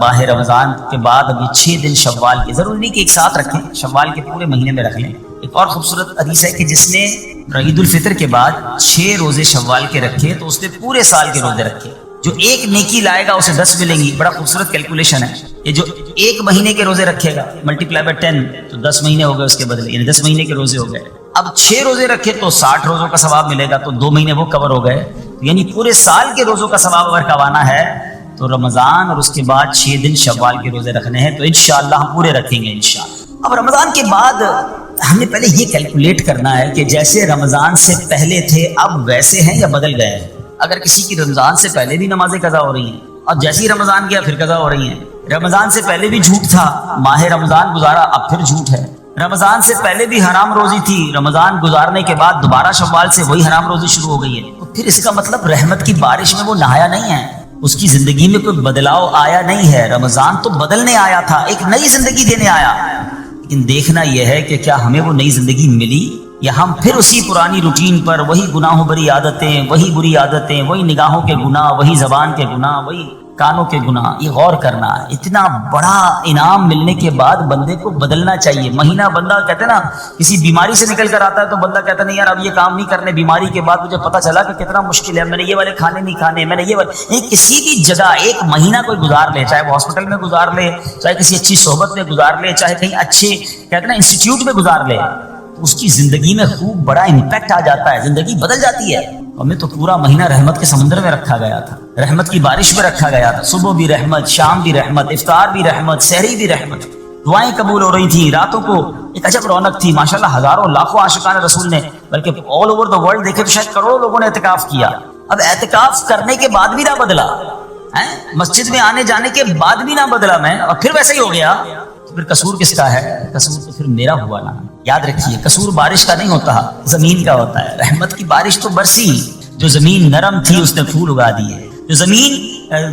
ماہ رمضان کے بعد ابھی 6 دن شوال کے، ضروری نہیں کہ ایک ساتھ رکھیں، شوال کے پورے مہینے میں رکھ لیں۔ ایک اور خوبصورت حدیث ہے کہ جس نے عید الفطر کے بعد 6 روزے شوال کے رکھے تو اس نے پورے سال کے روزے رکھے، جو ایک نیکی لائے گا اسے 10 ملیں گی۔ بڑا خوبصورت کیلکولیشن ہے یہ، جو ایک مہینے کے روزے رکھے گا ملٹیپلائی بائی 10 تو 10 مہینے ہو گئے اس کے بدلے، یعنی 10 مہینے کے روزے ہو گئے۔ اب 6 روزے رکھے تو 60 روزوں کا ثواب ملے گا، تو 2 مہینے وہ کور ہو گئے، یعنی پورے سال کے روزوں کا ثواب اگر کمانا ہے تو رمضان اور اس کے بعد 6 دن شوال کے روزے رکھنے ہیں، تو انشاءاللہ ہم پورے رکھیں گے انشاءاللہ۔ اب رمضان کے بعد ہم نے پہلے یہ کیلکولیٹ کرنا ہے کہ جیسے رمضان سے پہلے تھے اب ویسے ہیں یا بدل گئے ہیں۔ اگر کسی کی رمضان سے پہلے بھی نمازیں قضا ہو رہی ہیں اور جیسے ہی رمضان گیا پھر قضا ہو رہی ہیں، رمضان سے پہلے بھی جھوٹ تھا، ماہ رمضان گزارا اب پھر جھوٹ ہے، رمضان سے پہلے بھی حرام روزی تھی، رمضان گزارنے کے بعد دوبارہ شوال سے وہی حرام روزی شروع ہو گئی ہے، تو پھر اس کا مطلب رحمت کی بارش میں وہ نہایا نہیں ہے، اس کی زندگی میں کوئی بدلاؤ آیا نہیں ہے۔ رمضان تو بدلنے آیا تھا، ایک نئی زندگی دینے آیا، لیکن دیکھنا یہ ہے کہ کیا ہمیں وہ نئی زندگی ملی یا ہم پھر اسی پرانی روٹین پر، وہی گناہوں بری عادتیں، وہی بری عادتیں، وہی نگاہوں کے گناہ، وہی زبان کے گناہ، وہی کانوں کے گناہ۔ یہ غور کرنا ہے، اتنا بڑا انعام ملنے کے بعد بندے کو بدلنا چاہیے۔ مہینہ بندہ کہتے ہیں نا کسی بیماری سے نکل کر آتا ہے تو بندہ کہتا نہیں یار اب یہ کام نہیں کرنے، بیماری کے بعد مجھے پتا چلا کہ کتنا مشکل ہے، میں نے یہ والے کھانے نہیں کھانے، میں نے یہ والے، کسی بھی جگہ ایک مہینہ کوئی گزار لے، چاہے وہ ہاسپٹل میں گزار لے، چاہے کسی اچھی صحبت میں گزار لے، چاہے کہیں اچھے کہتے ہیں نا انسٹیٹیوٹ میں گزار لے، اس کی زندگی میں خوب بڑا امپیکٹ آ جاتا ہے، زندگی بدل جاتی ہے۔ ہمیں تو پورا مہینہ رحمت کے سمندر میں رکھا گیا تھا، رحمت کی بارش میں رکھا گیا تھا، صبح بھی رحمت، شام بھی رحمت، افطار بھی رحمت، سحری بھی رحمت، دعائیں قبول ہو رہی تھیں، راتوں کو ایک عجب رونق تھی ماشاءاللہ، ہزاروں لاکھوں عاشقان رسول نے، بلکہ آل اوور دا ورلڈ دیکھے تو شاید کروڑوں لوگوں نے اعتکاف کیا۔ اب اعتکاف کرنے کے بعد بھی نہ بدلا، مسجد میں آنے جانے کے بعد بھی نہ بدلا میں، اور پھر ویسے ہی ہو گیا، تو پھر قصور کس کا ہے؟ قصور تو پھر میرا ہوا نا۔ یاد رکھیے قصور بارش کا نہیں ہوتا، زمین کا ہوتا ہے۔ رحمت کی بارش تو برسی، جو زمین نرم تھی اس نے پھول اگا دیے، جو زمین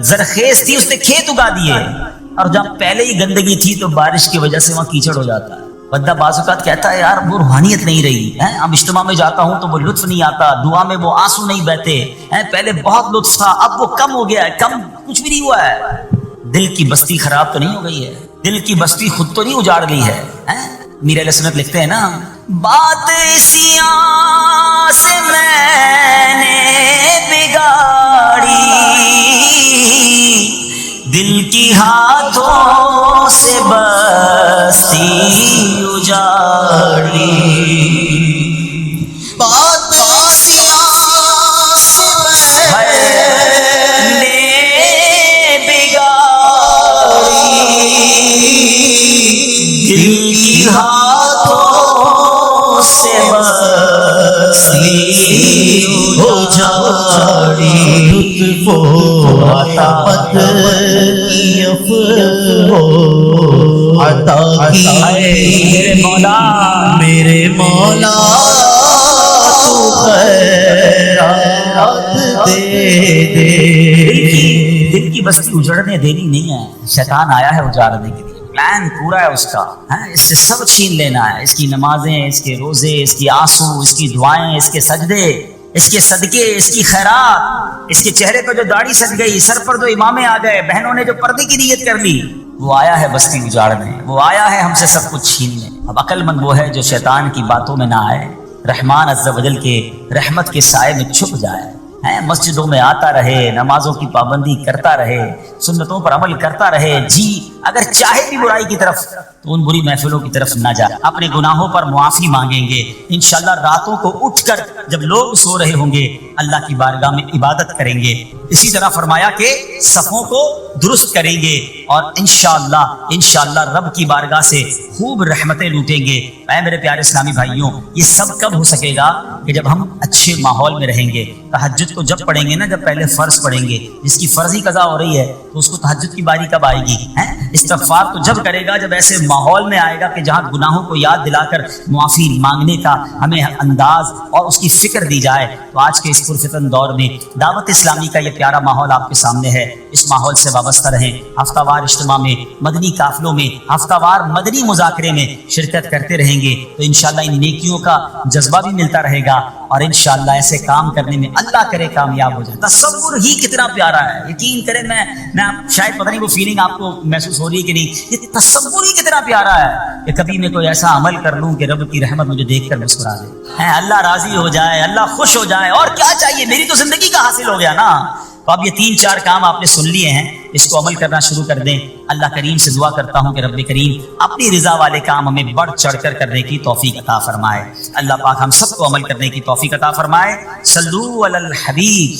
زرخیز تھی اس نے کھیت اگا دیے، اور جہاں پہلے ہی گندگی تھی تو بارش کی وجہ سے وہاں کیچڑ ہو جاتا ہے۔ بندہ بعض اوقات کہتا ہے یار وہ روحانیت نہیں رہی ہے، اب اجتماع میں جاتا ہوں تو وہ لطف نہیں آتا، دعا میں وہ آنسو نہیں بہتے ہیں، پہلے بہت لطف تھا اب وہ کم ہو گیا ہے، کم کچھ بھی نہیں ہوا ہے۔ دل کی بستی خراب تو نہیں ہو گئی ہے، دل کی بستی خود تو نہیں اجاڑ لی ہے۔ میر علیہ سنت لکھتے ہیں نا، بات سیاں سے میں نے بگاڑی، دل کی ہاتھوں سے بستی اجاڑی، بات سیاں سے میں نے بگاڑی، دل کی ہاتھوں سے بستی اجاڑی، لطف و عطا کی عطا کی میرے مولا، میرے مولا تو خیرات دے دے۔ دل کی بستی اجڑنے دینی نہیں ہے، شیطان آیا ہے اجاڑنے کے لیے، پلان پورا ہے اس کا، اس سے سب چھین لینا ہے، اس کی نمازیں، اس کے روزے، اس کی آنسو، اس کی دعائیں، اس کے سجدے، اس کے صدقے، اس کی خیرات، اس کے چہرے پر جو داڑھی سج گئی، سر پر جو امامے آ گئے، بہنوں نے جو پردے کی نیت کر لی، وہ آیا ہے بستی اجاڑنے، وہ آیا ہے ہم سے سب کچھ چھیننے۔ اب عقل مند وہ ہے جو شیطان کی باتوں میں نہ آئے، رحمان عز و جل کے رحمت کے سائے میں چھپ جائے، مسجدوں میں آتا رہے، نمازوں کی پابندی کرتا رہے، سنتوں پر عمل کرتا رہے، جی اگر چاہے بھی برائی کی طرف تو ان بری محفلوں کی طرف نہ جائے، اپنے گناہوں پر معافی مانگیں گے، انشاءاللہ راتوں کو اٹھ کر جب لوگ سو رہے ہوں گے اللہ کی بارگاہ میں عبادت کریں گے، اسی طرح فرمایا کہ صفوں کو درست کریں گے، اور انشاءاللہ رب کی بارگاہ سے خوب رحمتیں لوٹیں گے۔ اے میرے پیارے اسلامی بھائیوں، یہ سب کب ہو سکے گا کہ جب ہم اچھے ماحول میں رہیں گے، تہجد کو جب پڑھیں گے نا، جب پہلے فرض پڑھیں گے، جس کی فرضی قضا ہو رہی ہے تو اس کو تہجد کی باری کب آئے گی؟ استغفار تو جب کرے گا جب ایسے ماحول میں آئے گا کہ جہاں گناہوں کو یاد دلا کر معافی مانگنے کا ہمیں انداز اور اس کی فکر دی جائے۔ تو آج کے اس پرفتن دور میں دعوت اسلامی کا یہ پیارا ماحول آپ کے سامنے ہے، اس ماحول سے وابستہ رہیں، ہفتہ وار اجتماع میں، مدنی قافلوں میں، ہفتہ وار مدنی مذاکرے میں شرکت کرتے رہیں گے تو انشاءاللہ ان نیکیوں کا جذبہ بھی ملتا رہے گا، اور انشاءاللہ ایسے کام کرنے میں اللہ کرے کامیاب ہو جائے۔ تصور ہی کتنا پیارا ہے، یقین کریں، میں شاید پتہ نہیں وہ فیلنگ آپ کو محسوس ہو رہی ہے کہ نہیں، یہ تصور ہی کتنا پیارا ہے کہ کبھی میں کوئی ایسا عمل کر لوں کہ رب کی رحمت مجھے دیکھ کر مسکرا دے، اللہ راضی ہو جائے، اللہ خوش ہو جائے، اور کیا چاہیے، میری تو زندگی کا حاصل ہو گیا نا۔ تو اب یہ 3-4 کام آپ نے سن لیے ہیں، اس کو عمل کرنا شروع کر دیں۔ اللہ کریم سے دعا کرتا ہوں کہ رب کریم اپنی رضا والے کام ہمیں بڑھ چڑھ کر کرنے کی توفیق عطا فرمائے۔ اللہ پاک ہم سب کو عمل کرنے کی توفیق عطا فرمائے۔ صلو علی الحبیب۔